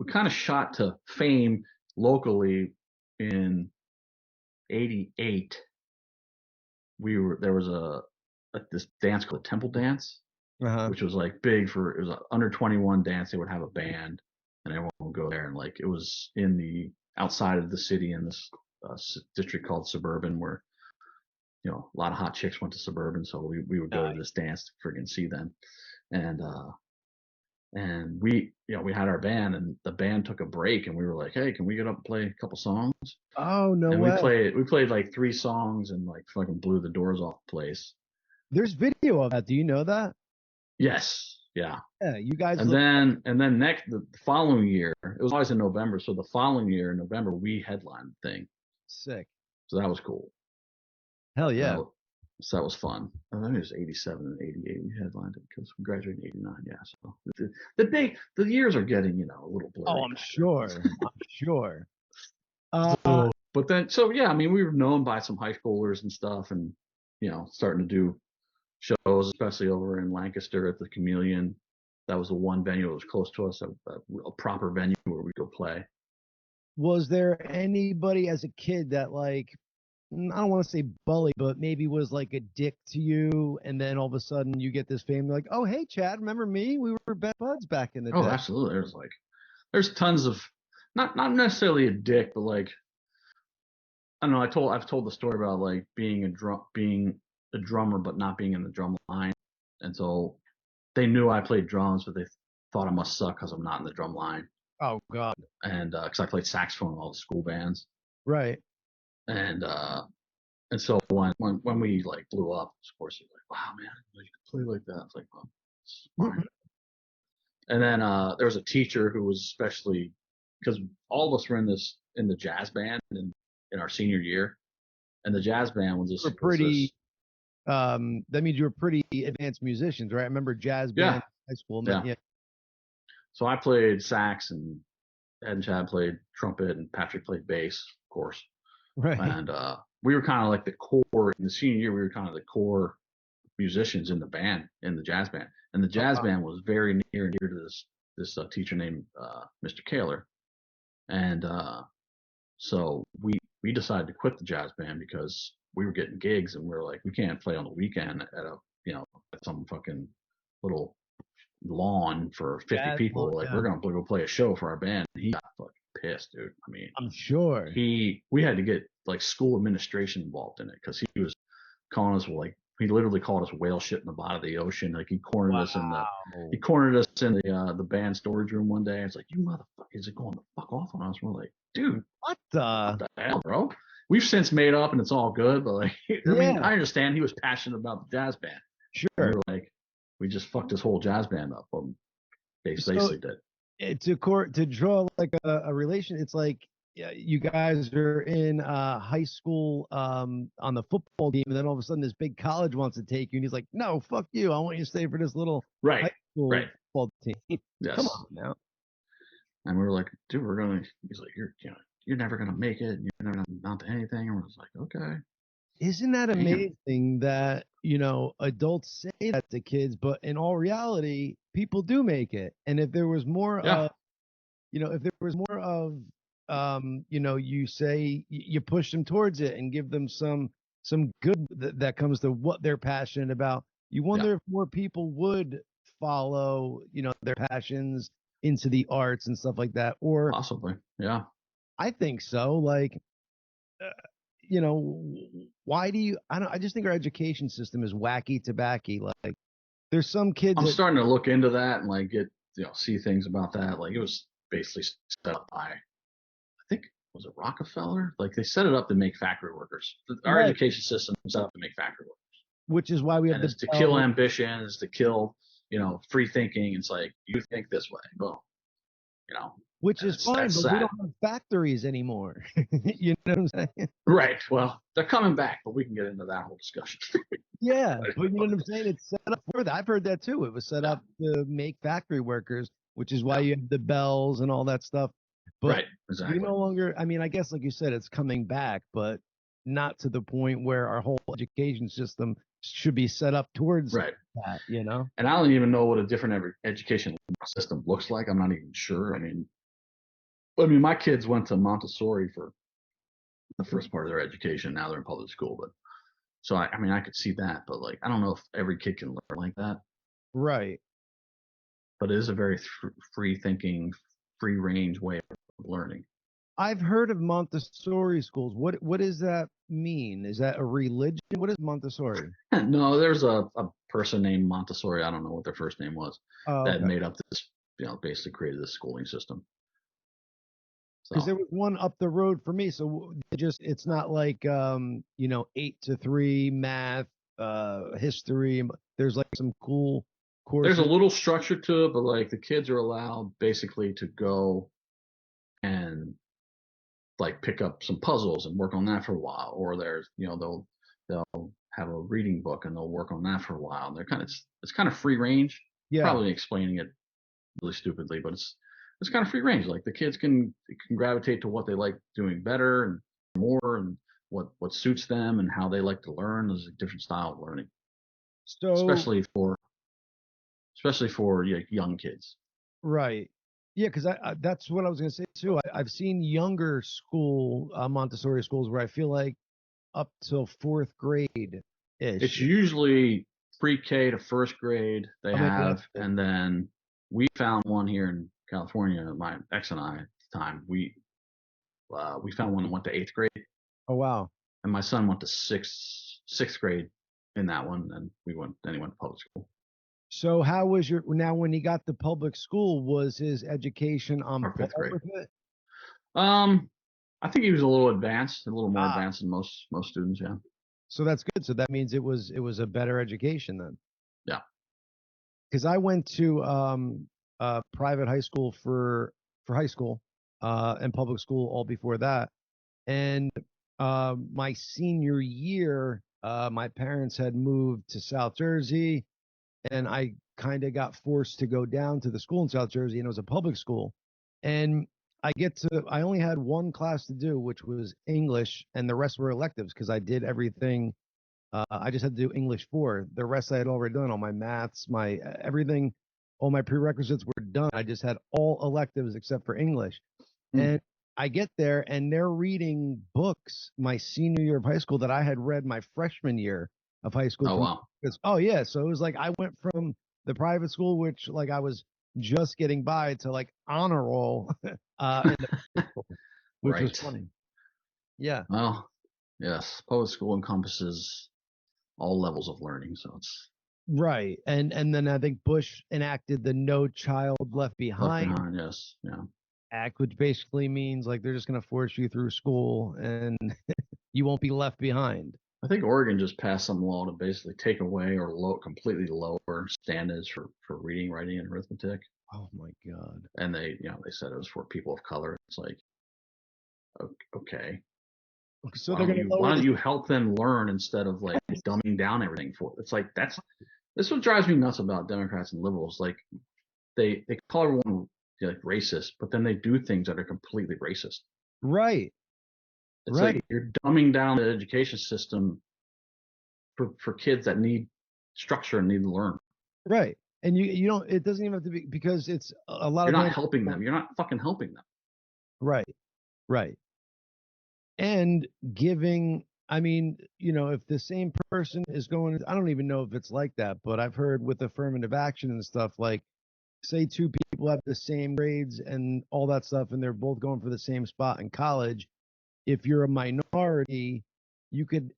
kind of shot to fame locally in '88. There was this dance called Temple Dance, which was like big for, it was an under 21 dance. They would have a band and everyone would go there, and like it was in the outside of the city in this district called Suburban, where a lot of hot chicks went to Suburban, so we would go to this dance to friggin' see them, and we had our band, and the band took a break, and we were like, hey, can we get up and play a couple songs? Oh, no and way. we played like 3 songs and like fucking blew the doors off the place. There's video of that. Do you know that? Yes. Yeah. Yeah, you guys. And then the following year, it was always in November. So the following year in November, we headlined the thing. Sick. So that was cool. Hell yeah. So that was fun. I think it was '87 and '88 we headlined it because we graduated in '89. Yeah. So the years are getting a little blurry. Oh, I'm sure. I'm sure. But then, so yeah, I mean, we were known by some high schoolers and stuff, and starting to do shows, especially over in Lancaster at the Chameleon. That was the one venue that was close to us, a proper venue where we go play. Was there anybody as a kid that, like, I don't want to say bully, but maybe was like a dick to you, and then all of a sudden you get this fame, like, oh, hey, Chad, remember me? We were best buds back in the day. Oh, absolutely. There's tons of, not necessarily a dick, but like, I don't know. I've told the story about like being a drummer, but not being in the drum line, and so they knew I played drums, but they thought I must suck because I'm not in the drum line. Oh God. And because I played saxophone in all the school bands, Right. and so when we like blew up, of course, you're like, wow, man, you can play like that. It's like, oh, it's fine. And then there was a teacher who was especially, because all of us were in the jazz band in our senior year, and the jazz band was We're pretty. That means you were pretty advanced musicians, right? I remember jazz band in high school. Yeah. Yeah. So I played sax, and Ed and Chad played trumpet, and Patrick played bass, of course. Right. And we were kind of like the core in the senior year. We were kind of the core musicians in the band, in the jazz band, and the jazz band was very near and dear to this teacher named Mr. Kaler. And so we decided to quit the jazz band because we were getting gigs, and we were like, we can't play on the weekend at at some fucking little lawn for 50 people. Like, we're gonna go play a show for our band. He got fucking pissed, dude. I mean, I'm sure we had to get like school administration involved in it because he was calling us like, he literally called us whale shit in the bottom of the ocean. Like, he cornered us in the band storage room one day. It's like, you motherfuckers are going the fuck off on us. We're like, dude, what the hell, bro? We've since made up and it's all good, but like, I mean, I understand he was passionate about the jazz band. Sure. And we were like, we just fucked his whole jazz band up. Basically did. To draw like a relation, it's like you guys are in high school on the football team, and then all of a sudden this big college wants to take you, and he's like, no, fuck you, I want you to stay for this little high school football team. Yes. Come on now. And we were like, dude, he's like, you're never gonna make it, you're never gonna amount to anything. And we're just like, okay. Isn't that amazing that, adults say that to kids, but in all reality, people do make it. And if there was more of, you say you push them towards it and give them some good that comes to what they're passionate about. You wonder if more people would follow, their passions into the arts and stuff like that, or possibly. Yeah. I think so. Like, why do you, I just think our education system is wacky tobacco. Like, there's some kids. I'm starting to look into that and like see things about that. Like, it was basically set up by, I think, was it Rockefeller? Like, they set it up to make factory workers. Our education system is set up to make factory workers. Which is why we have to kill ambition, is to kill, free thinking. It's like, you think this way, boom. Which is fine, but we don't have factories anymore. You know what I'm saying? Right. Well, they're coming back, but we can get into that whole discussion. Yeah, but you know what I'm saying? It's set up for that. I've heard that too. It was set up to make factory workers, which is why you have the bells and all that stuff. But we no longer, I mean, I guess like you said, it's coming back, but not to the point where our whole education system should be set up towards that, And I don't even know what a different education system looks like. I'm not even sure. I mean, my kids went to Montessori for the first part of their education. Now they're in public school, but so I could see that, but like, I don't know if every kid can learn like that. Right. But it is a very free thinking, free range way of learning. I've heard of Montessori schools. What does that mean? Is that a religion? What is Montessori? No, there's a person named Montessori. I don't know what their first name was. That made up this, basically created this schooling system. Because there was one up the road for me. So it's not like 8 to 3 math, history. There's like some cool courses. There's a little structure to it, but like, the kids are allowed basically to go and like pick up some puzzles and work on that for a while, or there's they'll have a reading book and they'll work on that for a while. And it's kind of free range. Probably explaining it really stupidly, but it's kind of free range. Like, the kids can gravitate to what they like doing better and more, and what suits them and how they like to learn. There's a different style of learning, so especially for young kids. Right. Yeah, because that's what I was going to say too. I've seen younger school Montessori schools where I feel like up till 4th grade ish. It's usually pre-K to 1st grade they have, and then we found one here in California. My ex and I at the time, we found one that went to 8th grade. Oh wow! And my son went to 6th grade in that one, and he went to public school. So how was now when he got to public school, was his education on or par fifth grade. with it? I think he was a little advanced, a little more Ah, advanced than most students. Yeah. so that's good. So that means it was a better education then. Yeah. Because I went to private high school for high school and public school all before that. And my senior year, my parents had moved to South Jersey, and I kind of got forced to go down to the school in South Jersey, and it was a public school. And I only had one class to do, which was English, and the rest were electives because I did everything. I just had to do English 4. The rest I had already done. All my maths, my everything, all my prerequisites were done. I just had all electives except for English. Mm. And I get there and they're reading books my senior year of high school that I had read my freshman year of high school. Oh wow. Oh yeah, so it was like I went from the private school, which like I was just getting by, to like honor roll, in the school, which was Right. funny. Yeah. Well, yes. Public school encompasses all levels of learning, so it's Right. And then I think Bush enacted the No Child Left left Behind behind. Yes. Yeah. Act, which basically means like they're just going to force you through school and you won't be left behind. I think Oregon just passed some law to basically take away or completely lower standards for reading, writing, and arithmetic. Oh my God. And they said it was for people of color. It's like, okay, So they're going to why lower don't the you help them learn instead of like dumbing down everything for? It's like this is what drives me nuts about Democrats and liberals. Like they call everyone like racist, but then they do things that are completely racist. right. It's Right. like you're dumbing down the education system for kids that need structure and need to learn. Right. And you don't, it doesn't even have to be, because it's a lot You're of not times. helping them. You're not fucking helping them. Right. Right. And giving, I mean, if the same person is going, I don't even know if it's like that, but I've heard with affirmative action and stuff, like say two people have the same grades and all that stuff, and they're both going for the same spot in college. If you're a minority, you could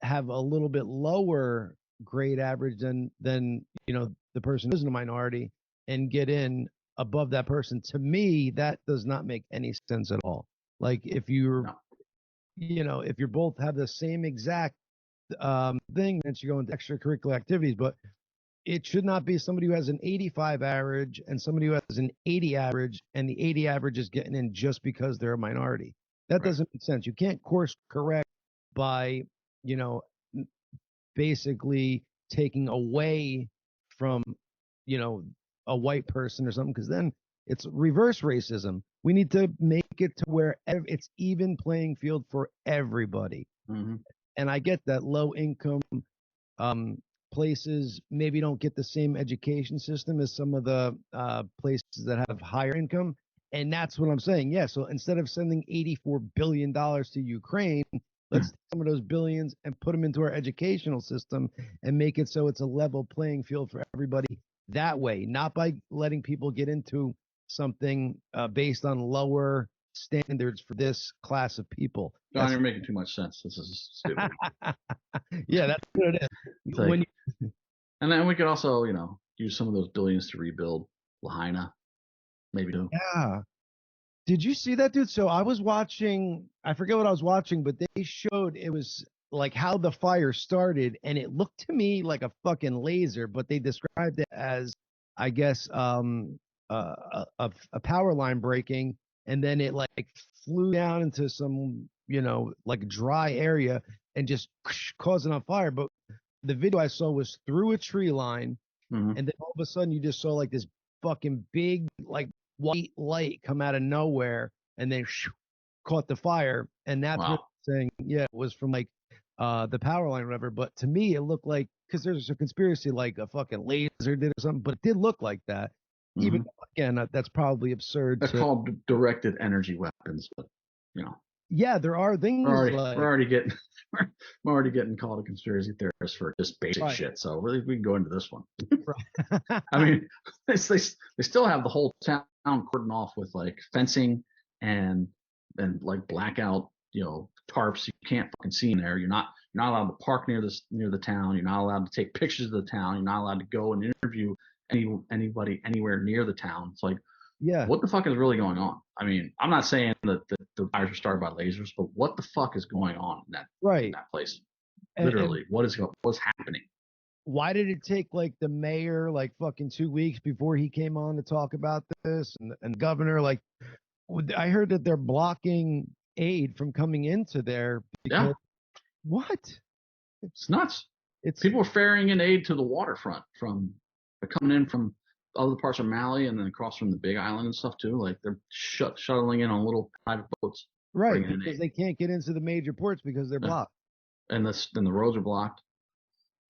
have a little bit lower grade average than the person who isn't a minority and get in above that person. To me, that does not make any sense at all. Like if you're No. if you both have the same exact thing, then you go into extracurricular activities, but it should not be somebody who has an 85 average and somebody who has an 80 average, and the 80 average is getting in just because they're a minority. That Right. doesn't make sense. You can't course correct by, you know, basically taking away from, you know, a white person or something, because then it's reverse racism. We need to make it to where it's even playing field for everybody. Mm-hmm. And I get that low income um, places maybe don't get the same education system as some of the places that have higher income. And that's what I'm saying. Yeah. So instead of sending $84 billion to Ukraine, let's take some of those billions and put them into our educational system and make it so it's a level playing field for everybody that way, not by letting people get into something based on lower standards for this class of people. John, you're making too much sense. This is stupid. Yeah, that's what it is. Like, and then we could also, use some of those billions to rebuild Lahaina, maybe too. Yeah. Did you see that, dude? So I was watching, I forget what I was watching, but they showed it was like how the fire started, and it looked to me like a fucking laser, but they described it as, I guess, a power line breaking, and then it like flew down into some, like dry area and just causing on fire. But the video I saw was through a tree line, Mm-hmm. and then all of a sudden you just saw like this fucking big like white light come out of nowhere and then caught the fire. And that's what Wow. I'm saying. Yeah, it was from like the power line or whatever. But to me, it looked like, because there's a conspiracy like a fucking laser did or something, but it did look like that. Mm-hmm. Even again, that's probably absurd. They're called directed energy weapons, but yeah, there are things we're already getting called a conspiracy theorist for just basic shit. So really, we can go into this one. I mean, they still have the whole town cordoned off with like fencing and like blackout, tarps. You can't fucking see in there. You're not You're not allowed to park near the town. You're not allowed to take pictures of the town. You're not allowed to go and interview anybody anywhere near the town. It's like, Yeah. what the fuck is really going on? I mean, I'm not saying that the fires were started by lasers, but what the fuck is going on in that place? Literally, what's happening? Why did it take like the mayor like fucking 2 weeks before he came on to talk about this, and the governor? Like, I heard that they're blocking aid from coming into there because what? It's nuts. People are ferrying in aid to the waterfront they're coming in from other parts of Mali and then across from the Big Island and stuff too. Like they're shuttling in on little private boats. Right, because they can't get into the major ports because they're blocked. And then the roads are blocked.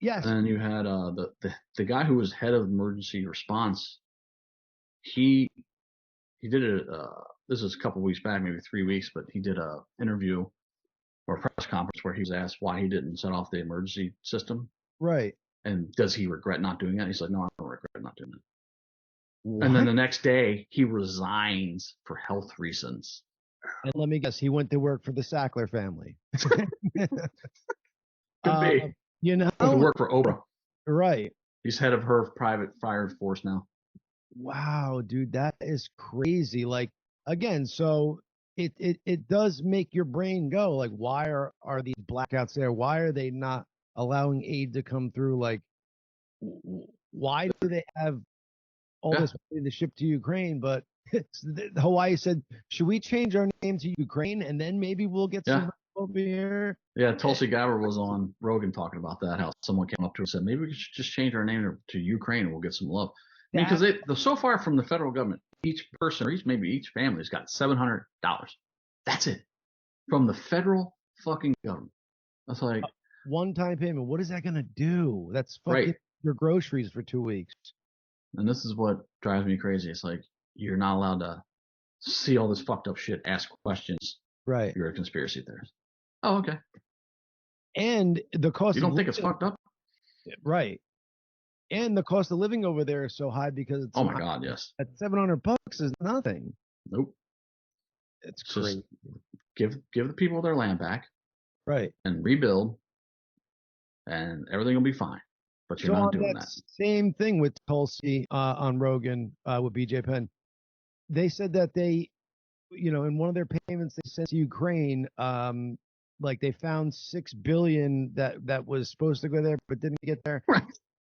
Yes. And then you had the guy who was head of emergency response. He did it. This was a couple weeks back, maybe 3 weeks, but he did a interview or a press conference where he was asked why he didn't set off the emergency system. Right. And does he regret not doing that? He's like, no, I don't regret not doing it. What? And then the next day, he resigns for health reasons. And let me guess, he went to work for the Sackler family. Could be. You know, to work for Oprah. Right. He's head of her private fire force now. Wow, dude, that is crazy. Like, again, so it does make your brain go like, why are these blackouts there? Why are they not allowing aid to come through? Like, why do they have all this money to ship to Ukraine? But Hawaii said, should we change our name to Ukraine and then maybe we'll get some over here? Yeah, Tulsi Gabbard was on Rogan talking about that, how someone came up to her and said, maybe we should just change our name to Ukraine and we'll get some love. I mean, because so far from the federal government, each person or each family's got $700. That's it. From the federal fucking government. That's like one-time payment. What is that going to do? That's fucking your groceries for 2 weeks. And this is what drives me crazy. It's like, you're not allowed to see all this fucked up shit, ask questions. Right. You're a conspiracy theorist. Oh, okay. And the cost. You don't think it's fucked up? Right. And the cost of living over there is so high because it's oh my god, yes. At $700 is nothing. Nope. It's crazy. Give the people their land back. Right. And rebuild, and everything will be fine. But you're not doing that. Same thing with Tulsi on Rogan with BJ Penn. They said that they, in one of their payments they sent to Ukraine, like they found $6 billion that was supposed to go there but didn't get there. Right.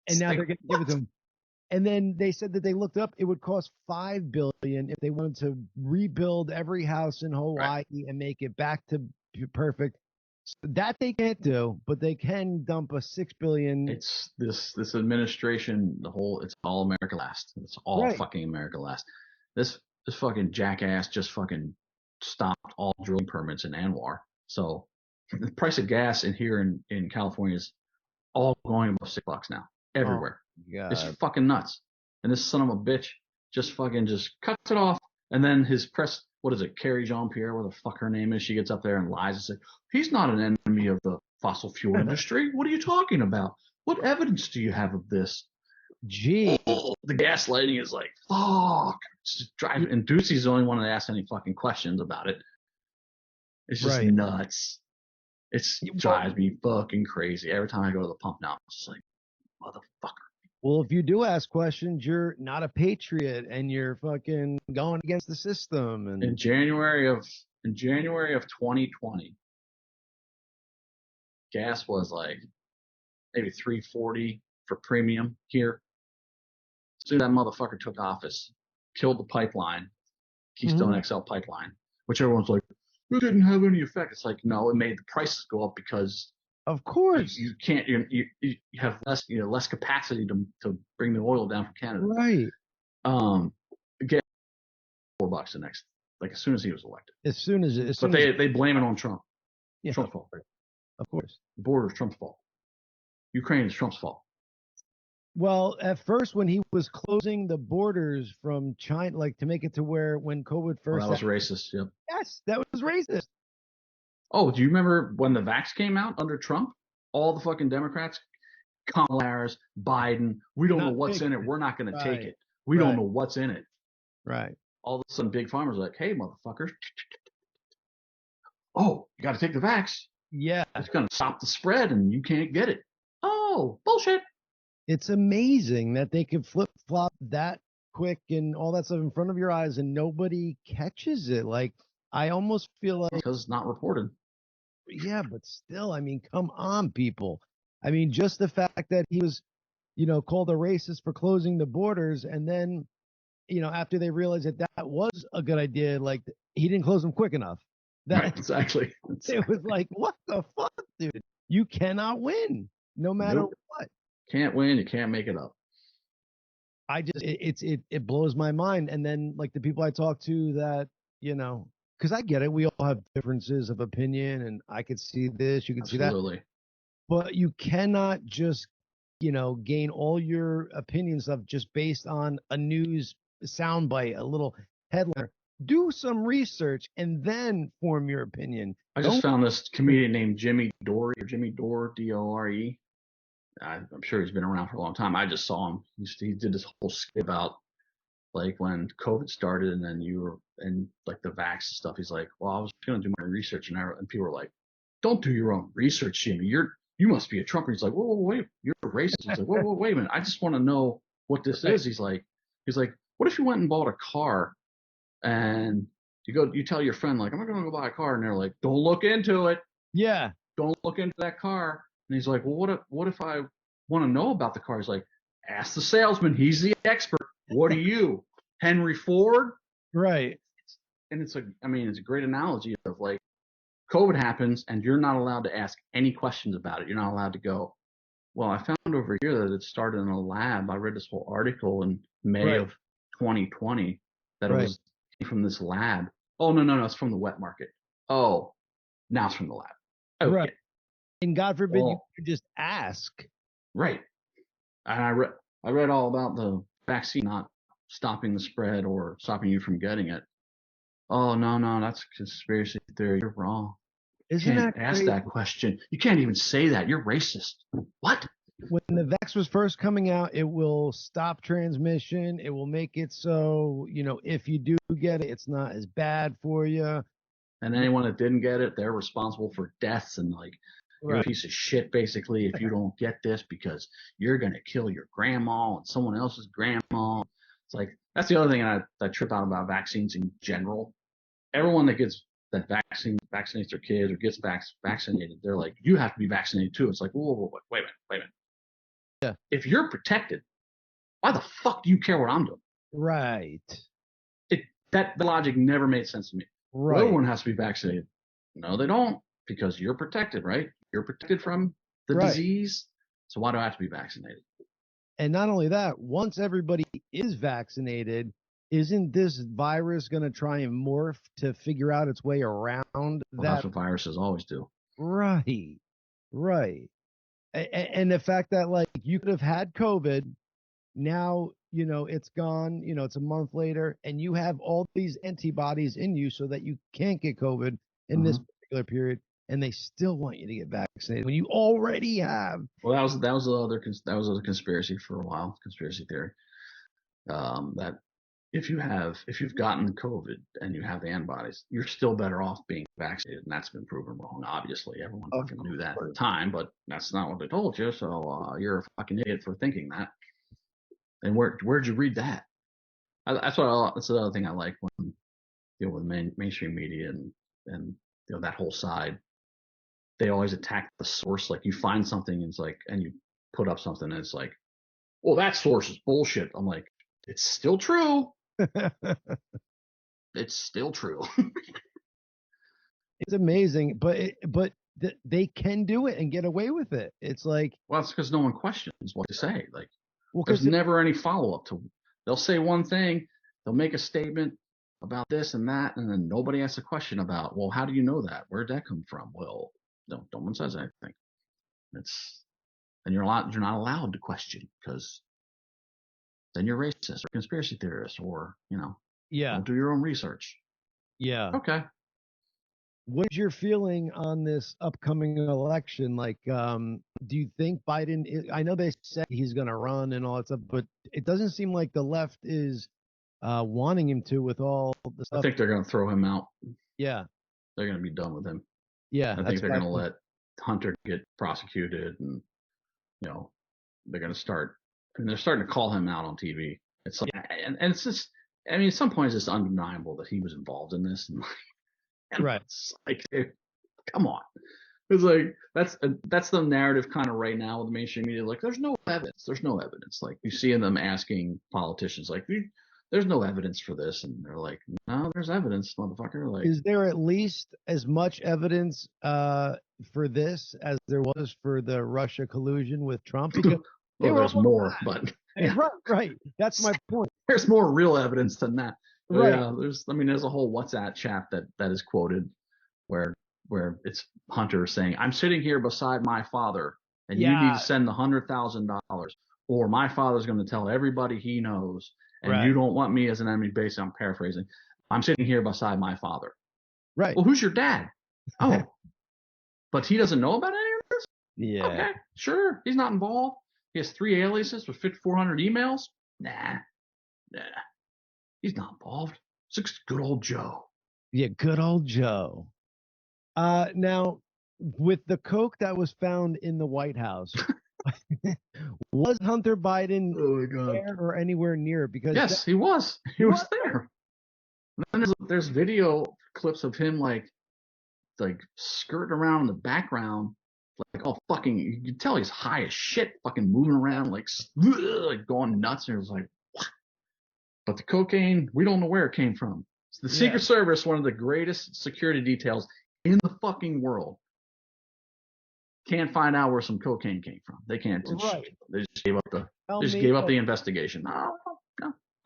And now they're going to give it to them. And then they said that they looked up, it would cost $5 billion if they wanted to rebuild every house in Hawaii and make it back to perfect. So that they can't do, but they can dump a $6 billion. It's this administration, it's all America last. It's all fucking America last. This fucking jackass just fucking stopped all drilling permits in Anwar. So the price of gas in California is all going above $6 now. Everywhere. God. It's fucking nuts. And this son of a bitch just cuts it off. And then his press, what is it, Carrie Jean-Pierre, where the fuck her name is, she gets up there and lies and says, he's not an enemy of the fossil fuel industry. What are you talking about? What evidence do you have of this? Gee. The gaslighting is like, fuck. It's just driving. And Ducey's the only one that asks any fucking questions about it. It's just nuts. It drives me fucking crazy. Every time I go to the pump now, it's just like, motherfucker. Well, if you do ask questions, you're not a patriot and you're fucking going against the system. And in January of 2020, gas was like maybe $3.40 for premium here. As soon as that motherfucker took office, killed the pipeline, Keystone XL pipeline, which everyone's like, it didn't have any effect. It's like, no, it made the prices go up because of course you can't. You have less capacity to bring the oil down from Canada. Right. Again, $4 the next, like as soon as he was elected. But they blame it on Trump. Yeah. Trump's fault. Right? Of course. The border is Trump's fault. Ukraine is Trump's fault. Well, at first, when he was closing the borders from China, like to make it to where when COVID first, that was racist. Yep. Yes, that was racist. Oh, do you remember when the vax came out under Trump? All the fucking Democrats, Kamala Harris, Biden, we don't know what's in it. We're not going to take it. We don't know what's in it. Right. All of a sudden, big pharma's like, hey, motherfuckers. Oh, you got to take the vax. Yeah. It's going to stop the spread and you can't get it. Oh, bullshit. It's amazing that they can flip flop that quick and all that stuff in front of your eyes and nobody catches it. Like, I almost feel like, Because it's not reported. yeah, but still, I mean, come on, people. I mean, just the fact that he was, called a racist for closing the borders, and then, after they realized that that was a good idea, like he didn't close them quick enough. Right, exactly. It was like, what the fuck, dude? You cannot win, no matter what. Can't win. You can't make it up. I just it blows my mind. And then like the people I talk to that, because I get it, we all have differences of opinion, and I could see this, you can see that, Absolutely. but you cannot just gain all your opinions of just based on a news soundbite, a little headline. Do some research and then form your opinion. I just found this comedian named Jimmy Dore, or Jimmy Dore, Dore. I'm sure he's been around for a long time. I just saw him. He did this whole skit about like when COVID started, and then you were and like the vax stuff. He's like, well, I was going to do my research, and people were like, don't do your own research, Jimmy. You must be a Trumper. He's like, whoa, wait, you're a racist. He's like, whoa, wait a minute. I just want to know what this is. He's like, what if you went and bought a car, and you tell your friend like, I'm going to go buy a car, and they're like, don't look into it. Yeah. Don't look into that car. And he's like, well, what if I want to know about the car? He's like, ask the salesman. He's the expert. What are you, Henry Ford? Right. And it's a great analogy of like COVID happens and you're not allowed to ask any questions about it. You're not allowed to go, well, I found over here that it started in a lab. I read this whole article in May of 2020 that it was from this lab. Oh, no, it's from the wet market. Oh, now it's from the lab. Okay. Right. And God forbid you could just ask. Right. And I read all about the vaccine not stopping the spread or stopping you from getting it. Oh, no, that's conspiracy theory. You're wrong. You can't ask that question. You can't even say that. You're racist. What? When the vax was first coming out, it will stop transmission. It will make it so, if you do get it, it's not as bad for you. And anyone that didn't get it, they're responsible for deaths and like, you're a piece of shit, basically, if you don't get this because you're going to kill your grandma and someone else's grandma. It's like, that's the other thing I trip out about vaccines in general. Everyone that gets that vaccinates their kids or gets vaccinated, they're like, you have to be vaccinated too. It's like, whoa, wait a minute. Yeah. If you're protected, why the fuck do you care what I'm doing? Right. The logic never made sense to me. Right. Well, everyone has to be vaccinated. No, they don't, because you're protected, right? You're protected from the disease. So why do I have to be vaccinated? And not only that, once everybody is vaccinated, isn't this virus going to try and morph to figure out its way around that? That's what viruses always do. Right. And the fact that like you could have had COVID, now, it's gone, it's a month later, and you have all these antibodies in you so that you can't get COVID in this particular period, and they still want you to get vaccinated when you already have. Well, that was a conspiracy for a while, conspiracy theory. That if you've gotten COVID and you have the antibodies, you're still better off being vaccinated, and that's been proven wrong. Obviously, everyone fucking knew that at the time, but that's not what they told you. So you're a fucking idiot for thinking that. And where'd you read that? That's the other thing I like when you deal with mainstream media and that whole side. They always attack the source. Like you find something and it's like, and you put up something and it's like, well, that source is bullshit. I'm like, it's still true. It's still true. It's amazing, but they can do it and get away with it. It's like, well, it's because no one questions what they say. Like, there's never any follow up to. They'll say one thing, they'll make a statement about this and that, and then nobody asks a question about, well, how do you know that? Where'd that come from? Well, no one says anything. And you're not allowed to question, because then you're racist or conspiracy theorist, or don't do your own research. Yeah. Okay. What is your feeling on this upcoming election? Like, do you think Biden? I know they said he's going to run and all that stuff, but it doesn't seem like the left is wanting him to, with all the stuff. I think they're going to throw him out. Yeah. They're going to be done with him. Yeah. I think they're going to let Hunter get prosecuted, and they're going to start. I mean, they're starting to call him out on TV. It's like, and it's just. I mean, at some point, it's just undeniable that he was involved in this, and Right. it's like, come on. It's like that's the narrative kind of right now with the mainstream media. Like, there's no evidence. There's no evidence. Like, you see them asking politicians, like, there's no evidence for this, and they're like, no, there's evidence, motherfucker. Like, is there at least as much evidence for this as there was for the Russia collusion with Trump? Because well, there's more, but yeah. Right. That's my point. There's more real evidence than that. But right. Yeah, there's a whole WhatsApp chat that is quoted where it's Hunter saying, "I'm sitting here beside my father, and you need to send the $100,000, or my father's going to tell everybody he knows, and you don't want me as an enemy." Basically, I'm paraphrasing. I'm sitting here beside my father. Right. Well, who's your dad? Oh, but he doesn't know about any of this? Yeah. Okay, sure. He's not involved. He has 3 aliases with 5,400 emails. Nah. He's not involved. It's good old Joe. Yeah, good old Joe. Now, with the coke that was found in the White House, was Hunter Biden there or anywhere near it? Because yes, he was. He was there. And then there's video clips of him like skirting around in the background, like fucking. You can tell he's high as shit, fucking moving around like going nuts. And it was like, what? But the cocaine, we don't know where it came from. It's the Secret Service, one of the greatest security details in the fucking world, can't find out where some cocaine came from. They can't. They just gave up the investigation. No,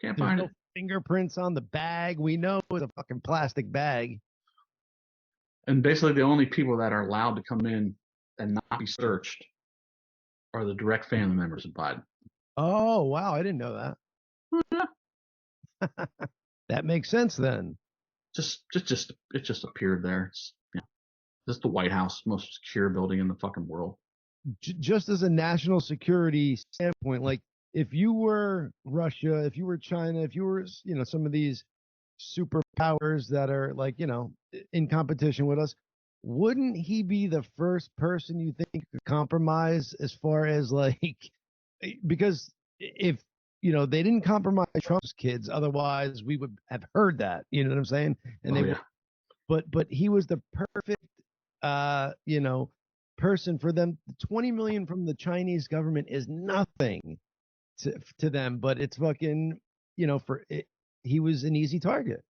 can't find it. Fingerprints on the bag. We know it's a fucking plastic bag. And basically, the only people that are allowed to come in and not be searched are the direct family members of Biden. Oh wow, I didn't know that. That makes sense then. It just appeared there. This is the White House, most secure building in the fucking world. Just as a national security standpoint, like if you were Russia, if you were China, if you were, some of these superpowers that are like, in competition with us, wouldn't he be the first person you think to compromise as far as like, because if, they didn't compromise Trump's kids, otherwise we would have heard that, you know what I'm saying? And but he was the perfect person for them. 20 million from the Chinese government is nothing to them, but it's fucking, for it, he was an easy target.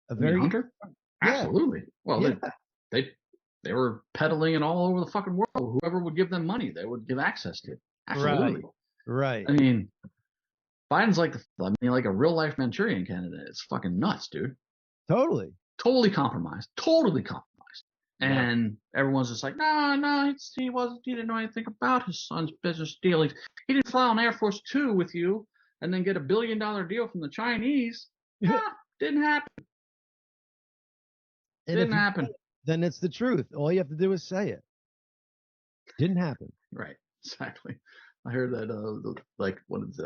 Hunter? Absolutely. Well, they were peddling it all over the fucking world. Whoever would give them money, they would give access to it. Absolutely. Right. I mean, Biden's like a real life Manchurian candidate. It's fucking nuts, dude. Totally compromised. And everyone's just like, no, he didn't know anything about his son's business dealings. He didn't fly on Air Force 2 with you and then get $1 billion deal from the Chinese. Didn't happen. Didn't happen. Then it's the truth. All you have to do is say it. Didn't happen. Right. Exactly. I heard that what is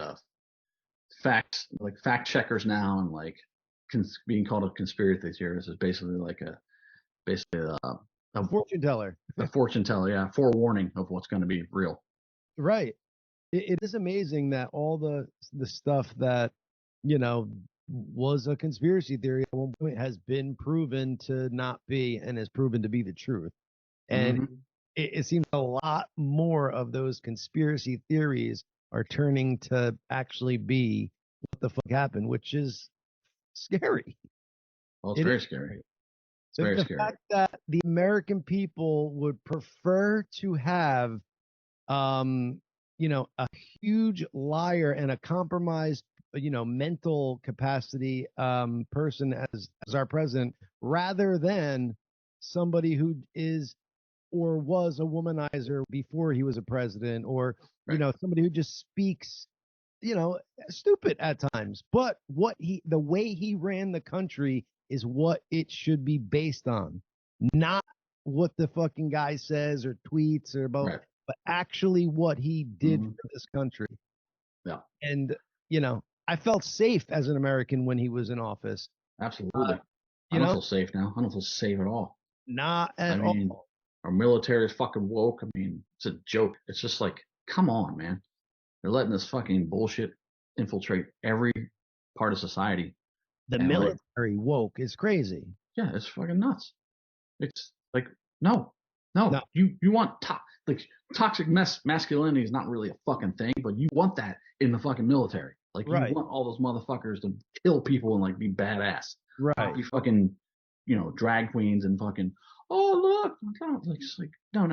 fact checkers now and like being called a conspiracy theorist is basically a fortune teller. A fortune teller, yeah. Forewarning of what's going to be real. Right. It is amazing that all the stuff that, was a conspiracy theory at one point has been proven to not be and has proven to be the truth. And it seems a lot more of those conspiracy theories are turning to actually be what the fuck happened, which is scary. Well, it's very scary. It's very scary. The fact that the American people would prefer to have, a huge liar and a compromised, mental capacity person as our president, rather than somebody who is or was a womanizer before he was a president, or somebody who just speaks stupid at times. But the way he ran the country is what it should be based on, not what the fucking guy says or tweets or about, but actually what he did for this country. Yeah. And, I felt safe as an American when he was in office. Absolutely. I don't feel safe now. I don't feel safe at all. Not at all. our military is fucking woke. I mean, it's a joke. It's just like, come on, man. They're letting this fucking bullshit infiltrate every part of society. The And like, military woke is crazy. yeah, it's fucking nuts. It's like, no, No, you want like toxic masculinity is not really a fucking thing, but you want that in the fucking military. Like you right, want all those motherfuckers to kill people and like be badass, not right. be fucking, drag queens and fucking, oh look, like it's like no.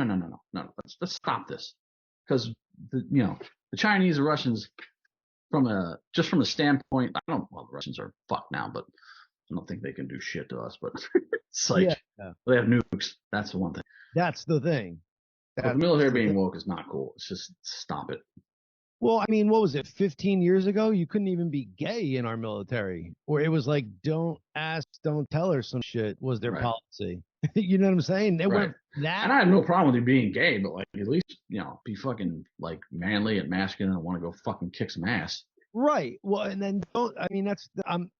Let's stop this, because the Chinese and Russians from a standpoint, I don't. Well, the Russians are fucked now, but I don't think they can do shit to us. But it's like Yeah, they have nukes. That's the one thing. that's the thing. But the military being woke is not cool. It's just stop it. Well, I mean, what was it? 15 years ago, you couldn't even be gay in our military, or it was like, don't ask, don't tell, or some shit was their Right. policy. You know what I'm saying? They Right. weren't that. And I have no problem with you being gay, but like at least be fucking like manly and masculine and want to go fucking kick some ass. Right. Well, and then don't. I mean,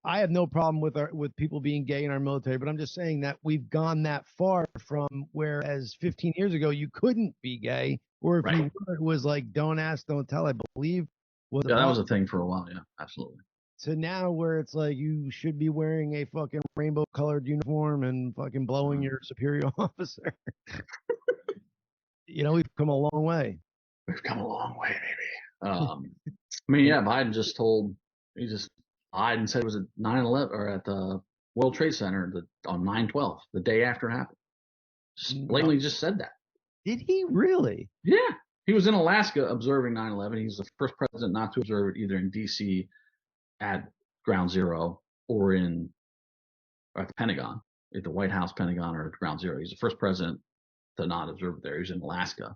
I have no problem with people being gay in our military, but I'm just saying that we've gone that far from whereas 15 years ago you couldn't be gay, or if you Right. were, it was like, don't ask, don't tell. I believe was Yeah, that was a thing for a while. Yeah, absolutely. to now where it's like you should be wearing a fucking rainbow colored uniform and fucking blowing your superior officer. We've come a long way. We've come a long way, baby. I mean, yeah, Biden said it was at 9/11 or at the World Trade Center on 9/12, the day after it happened. Just blatantly just said that. Did he really? Yeah. He was in Alaska observing 9/11. He's the first president not to observe it either in D.C. at Ground Zero or at the Pentagon, at the White House, Pentagon, or at Ground Zero. He's the first president to not observe it there. He was in Alaska.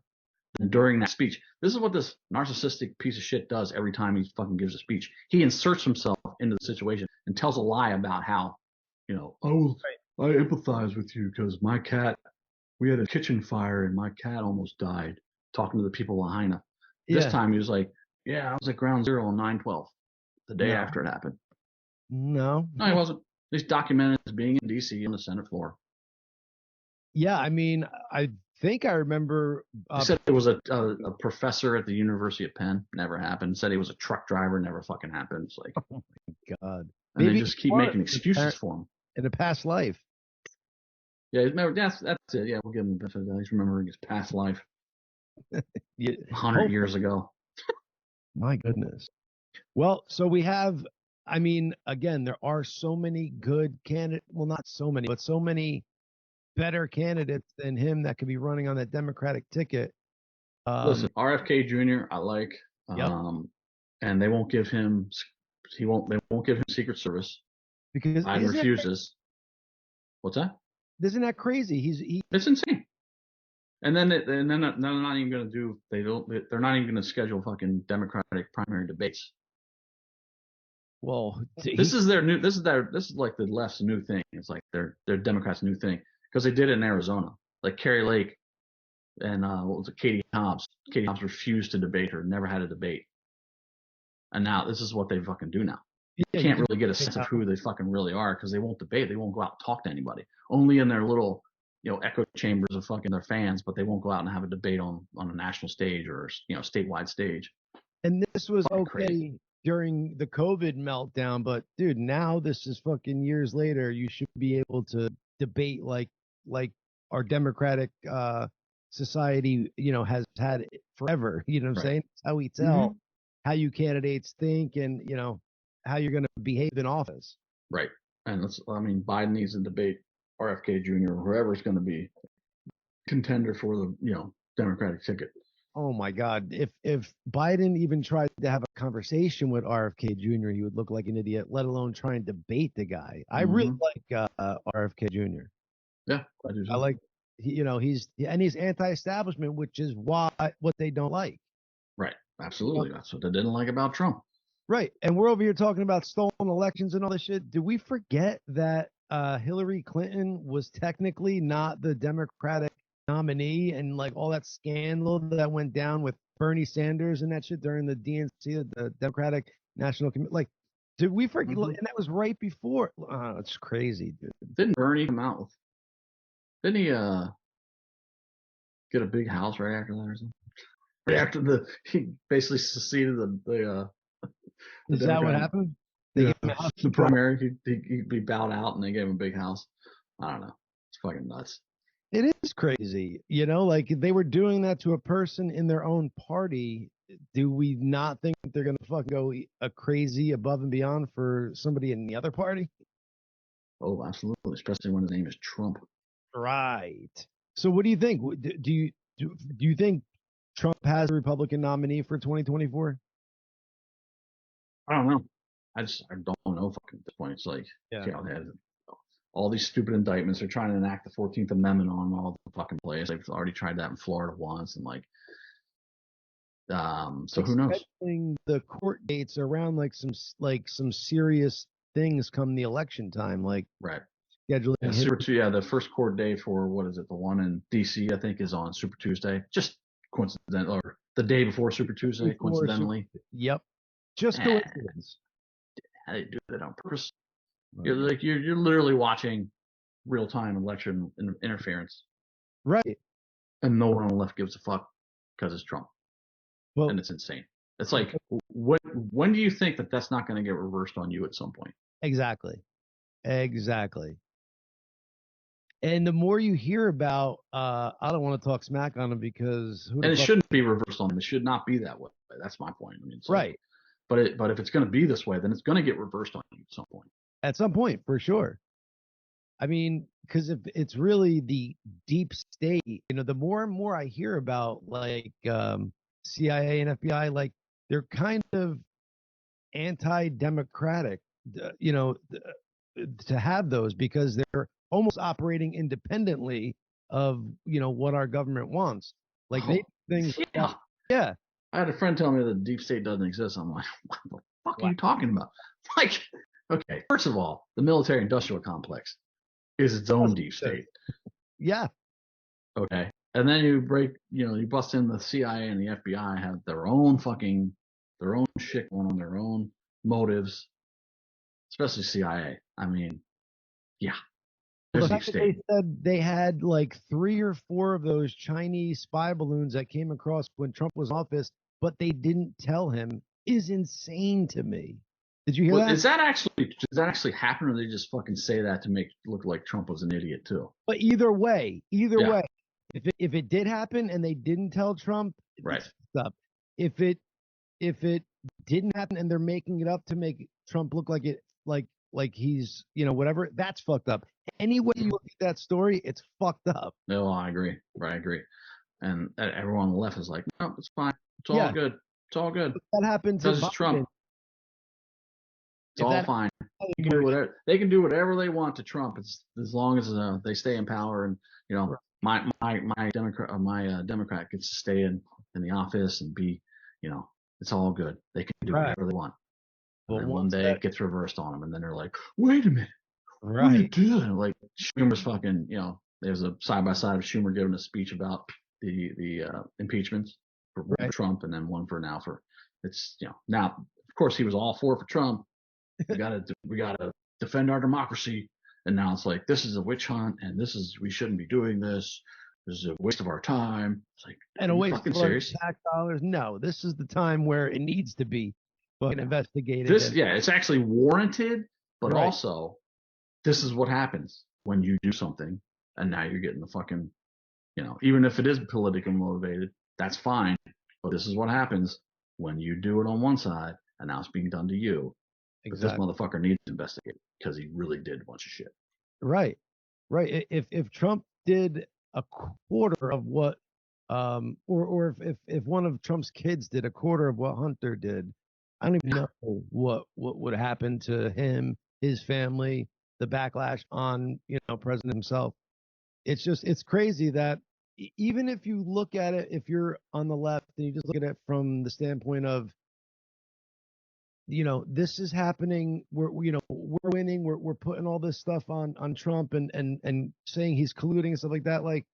And during that speech, this is what this narcissistic piece of shit does every time he fucking gives a speech. He inserts himself into the situation and tells a lie about how, I empathize with you because we had a kitchen fire and my cat almost died, talking to the people behind him. This time he was like, yeah, I was at Ground Zero on 9/12, the day after it happened. No, he wasn't. He's documented as being in D.C. on the Senate floor. Yeah, I mean, I think I remember. He said it was a professor at the University of Penn. Never happened. Said he was a truck driver. Never fucking happened. It's like, oh my God. And they just keep making excuses for him. In a past life. Yeah, that's it. Yeah, we'll give him the benefit of that. He's remembering his past life. 100 years ago. My goodness. Well, so we have, I mean, again, there are so many good candidates. Well, not so many, but so many better candidates than him that could be running on that Democratic ticket. Listen, RFK Jr. I like, and they won't give him. They won't give him Secret Service because Biden refuses. What's that? Isn't that crazy? It's insane. And then they're not even going to do. They're not even going to schedule fucking Democratic primary debates. Well, this is like the left's new thing. It's like their Democrats' new thing because they did it in Arizona. Like Carrie Lake and what was it, Katie Hobbs. Katie Hobbs refused to debate her, never had a debate, and now this is what they fucking do now. You can't really get a sense of who they fucking really are because they won't debate. They won't go out and talk to anybody. Only in their little, echo chambers of fucking their fans, but they won't go out and have a debate on a national stage or, statewide stage. And this was fucking okay crazy. During the COVID meltdown, but dude, now this is fucking years later. You should be able to debate like our democratic society, has had forever. You know what I'm saying? That's how we tell how you candidates think and, how you're going to behave in office. Right. And Biden needs to debate RFK Jr. or whoever's going to be contender for the, Democratic ticket. Oh my God. If Biden even tried to have a conversation with RFK Jr., he would look like an idiot, let alone try and debate the guy. I really like RFK Jr. Yeah, I do. I like, he's anti-establishment, which is what they don't like. Right. Absolutely. That's what they didn't like about Trump. Right. And we're over here talking about stolen elections and all this shit. Did we forget that Hillary Clinton was technically not the Democratic nominee and like all that scandal that went down with Bernie Sanders and that shit during the DNC, the Democratic National Committee? Like, did we forget? And that was right before. Oh, it's crazy, dude. Didn't Bernie come out with? Didn't he? get a big house right after that or something? Right after he basically seceded the Is that what happened? They yeah, gave him a house the in Florida? primary. He bowed out, and they gave him a big house. I don't know. It's fucking nuts. It is crazy, like they were doing that to a person in their own party. Do we not think they're gonna fucking go a crazy above and beyond for somebody in the other party? Oh, absolutely. Especially when his name is Trump. Right. So what do you think? Do you think Trump has a Republican nominee for 2024? I don't know. I don't know. Fucking at this point, it's like Yeah. they had all these stupid indictments. They're trying to enact the 14th Amendment on all the fucking place. They've already tried that in Florida once, and like, so who knows? Scheduling the court dates around some serious things come the election time, like Right. scheduling. Yeah, the first court day for what is it? The one in D.C. I think is on Super Tuesday. Just coincidental, or the day before Super Tuesday, coincidentally. Yep. Just coincidence. They do that on purpose. Right. You're literally watching real time election interference. Right. And no one on the left gives a fuck because it's Trump. Well, and it's insane. It's like, when do you think that that's not going to get reversed on you at some point? Exactly. And the more you hear about, I don't want to talk smack on him because it shouldn't be reversed on him. It should not be that way. That's my point. I mean, right. Like, but if it's going to be this way, then it's going to get reversed on you at some point. At some point, for sure. I mean, because if it's really the deep state, the more and more I hear about like CIA and FBI, like they're kind of anti-democratic, to have those because they're almost operating independently of what our government wants. Like they things. Yeah. I had a friend tell me that deep state doesn't exist. I'm like, what the fuck are you talking about? Like, okay, first of all, the military-industrial complex is its own deep state. Yeah. Okay. And then you bust in the CIA and the FBI have their own shit going on, their own motives, especially CIA. I mean, yeah. Well, the fact that they said they had like 3 or 4 of those Chinese spy balloons that came across when Trump was in office, but they didn't tell him is insane to me. Did you hear that? Does that actually happen, or they just fucking say that to make it look like Trump was an idiot too? But either way, if it did happen and they didn't tell Trump, right? It's up. If it didn't happen and they're making it up to make Trump look like it, like he's whatever, that's fucked up. Any way you look at that story, it's fucked up. No, I agree. Right, I agree. And everyone on the left is like, no, it's fine. It's all good. It's all good. That happened to Trump. It's all fine. They can do whatever they want to Trump. It's as long as they stay in power, and my Democrat gets to stay in the office and be, it's all good. They can do whatever they want. But and one day it gets reversed on them, and then they're like, wait a minute, what are you doing? Like Schumer's fucking, there's a side by side of Schumer giving a speech about the impeachments for Trump, and then one for now for it's now of course he was all for Trump. We gotta defend our democracy, and now it's like this is a witch hunt, and we shouldn't be doing this. This is a waste of our time. It's like, and a waste of tax dollars. No, this is the time where it needs to be fucking investigated. It's actually warranted, but also this is what happens when you do something, and now you're getting the fucking, even if it is politically motivated, that's fine. But this is what happens when you do it on one side, and now it's being done to you. Exactly. This motherfucker needs to investigate because he really did a bunch of shit. Right. If Trump did a quarter of what, or if one of Trump's kids did a quarter of what Hunter did, I don't even know what would happen to him, his family, the backlash on President himself. It's crazy that even if you look at it, if you're on the left and you just look at it from the standpoint of, this is happening. We're winning. We're putting all this stuff on Trump and saying he's colluding and stuff like that. Like,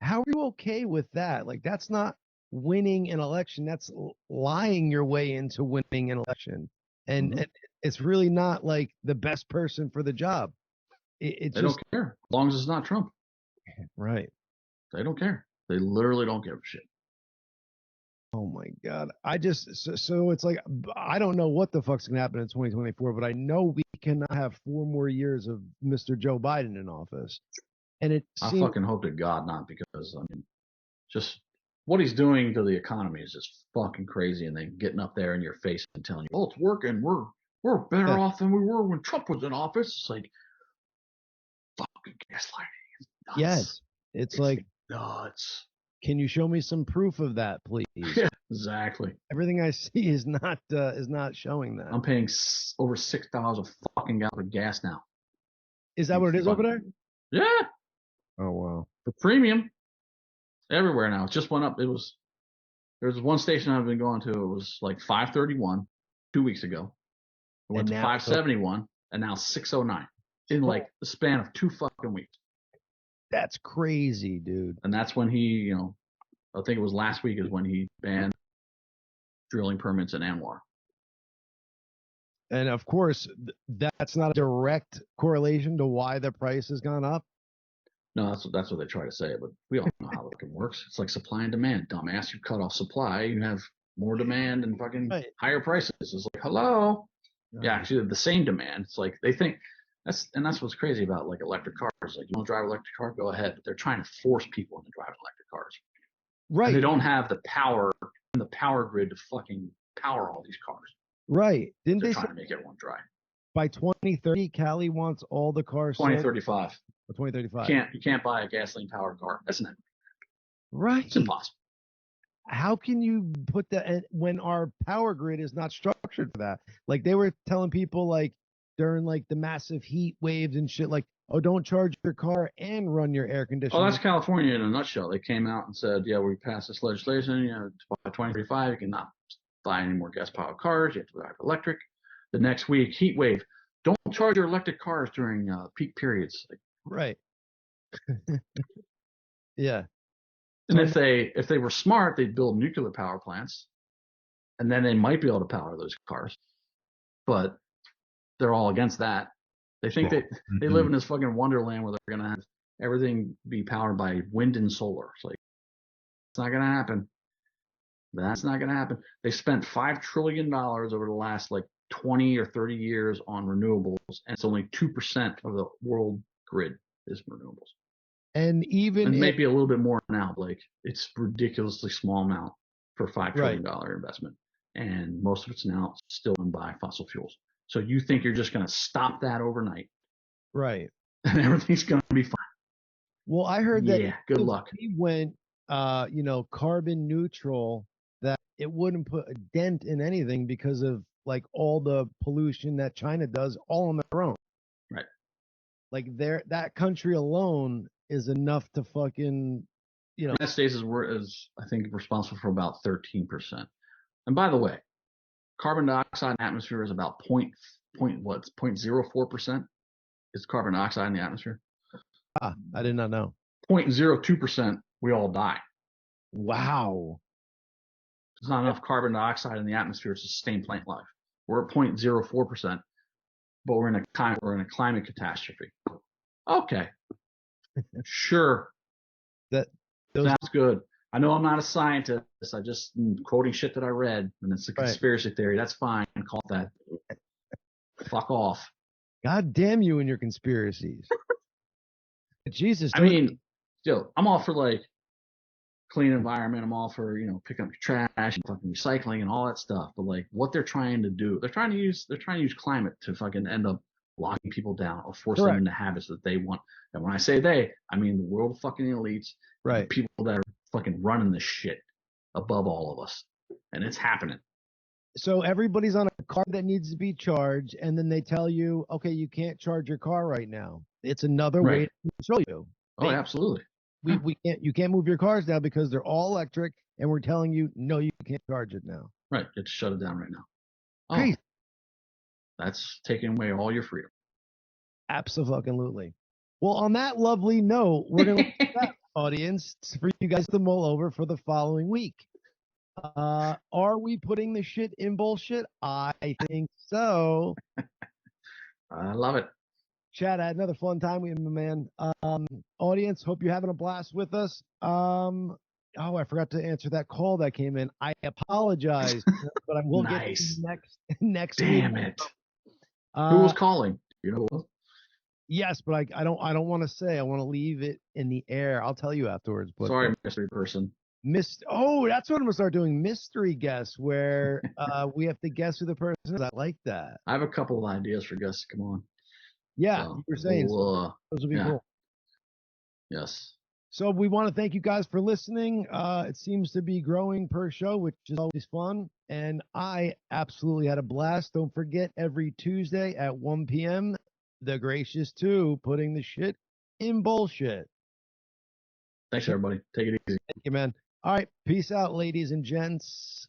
how are you okay with that? Like, that's not winning an election. That's lying your way into winning an election. And it's really not like the best person for the job. They don't care as long as it's not Trump. Right. They don't care. They literally don't give a shit. Oh my God. So it's like, I don't know what the fuck's going to happen in 2024, but I know we cannot have 4 more years of Mr. Joe Biden in office. And I fucking hope to God not, because, I mean, just what he's doing to the economy is just fucking crazy. And then getting up there in your face and telling you, oh, it's working. We're better off than we were when Trump was in office. It's like, fucking gaslighting. It's nuts. Yes. It's like, nuts. Can you show me some proof of that, please? Yeah, exactly. Everything I see is not showing that. I'm paying over $6 a fucking gallon of gas now. Is that what it is over there? Yeah. Oh wow. For premium. Everywhere now. It just went up. There's one station I've been going to. It was like 531 2 weeks ago. It went to 571 and now 609 in like the span of 2 fucking weeks. That's crazy, dude. And that's when he, I think it was last week is when he banned drilling permits in Anwar. And of course, that's not a direct correlation to why the price has gone up. No, that's what they try to say, but we all know how it works. It's like supply and demand, dumbass. You cut off supply, you have more demand and fucking higher prices. It's like, hello. Yeah, actually the same demand. It's like they think that's what's crazy about like electric cars. Like, you want to drive an electric car, go ahead. But they're trying to force people into driving electric cars. Right. And they don't have the power and the power grid to fucking power all these cars. Right. Didn't they're they trying to make everyone drive? By 2030, Cali wants all the cars 2035. 2035. You can't buy a gasoline powered car. That's not right. It's impossible. How can you put that when our power grid is not structured for that? Like they were telling people like during like the massive heat waves and shit, like, oh, don't charge your car and run your air conditioner. Oh, that's California in a nutshell. They came out and said, yeah, we passed this legislation. By 2035, you cannot buy any more gas powered cars. You have to drive electric. The next week, heat wave. Don't charge your electric cars during peak periods. Right. Yeah. And if they were smart, they'd build nuclear power plants, and then they might be able to power those cars. But they're all against that. They think they live in this fucking wonderland where they're gonna have everything be powered by wind and solar. It's like, it's not gonna happen. That's not gonna happen. They spent $5 trillion over the last like 20 or 30 years on renewables, and it's only 2% of the world grid is renewables. And even maybe a little bit more now, Blake. It's ridiculously small amount for $5 trillion investment, and most of it's now still done by fossil fuels. So you think you're just going to stop that overnight, right? And everything's going to be fine? Well, I heard that. Yeah, good luck. We went, carbon neutral. That it wouldn't put a dent in anything because of like all the pollution that China does all on their own. Right. Like that country alone is enough to fucking, The United States is I think responsible for about 13%. And by the way, carbon dioxide in the atmosphere is about 0.04% is carbon dioxide in the atmosphere. I did not know. 0.02%, we all die. Wow. There's not enough carbon dioxide in the atmosphere to sustain plant life. We're at 0.04%, but we're in a climate catastrophe. Okay. Sure. That sounds good. I know I'm not a scientist. I just quoting shit that I read, and it's a conspiracy theory. That's fine. Call that. Fuck off. God damn you and your conspiracies. Jesus. I mean, still, I'm all for like clean environment. I'm all for picking up your trash and fucking recycling and all that stuff. But like, what they're trying to do, they're trying to use climate to fucking end up locking people down or force them into habits that they want. And when I say they, I mean the world of fucking elites, right? People that are fucking running this shit above all of us, and it's happening. So everybody's on a car that needs to be charged, and then they tell you, okay, you can't charge your car right now. It's another way to control you. Oh, absolutely. You can't move your cars now because they're all electric, and we're telling you, no, you can't charge it now. Right. You have to shut it down right now. Crazy. That's taking away all your freedom. Absolutely. Well, on that lovely note, we're going to that audience for you guys to mull over for the following week. Are we putting the shit in bullshit? I think so. I love it. Chad, I had another fun time with you, man. Audience, hope you're having a blast with us. Oh, I forgot to answer that call that came in. I apologize, but I will get to you Nice. next week. Damn it. Who was calling? You know who it was? Yes, but I don't want to say. I want to leave it in the air. I'll tell you afterwards. But Sorry, mystery person. Oh, that's what I'm gonna start doing. Mystery guess, where we have to guess who the person is. I like that. I have a couple of ideas for guests. Come on. Yeah, So you were saying those would be yeah. cool. Yes. So we want to thank you guys for listening. It seems to be growing per show, which is always fun. And I absolutely had a blast. Don't forget, every Tuesday at 1 p.m., The Gracious 2, putting the shit in bullshit. Thanks, everybody. Take it easy. Thank you, man. All right. Peace out, ladies and gents.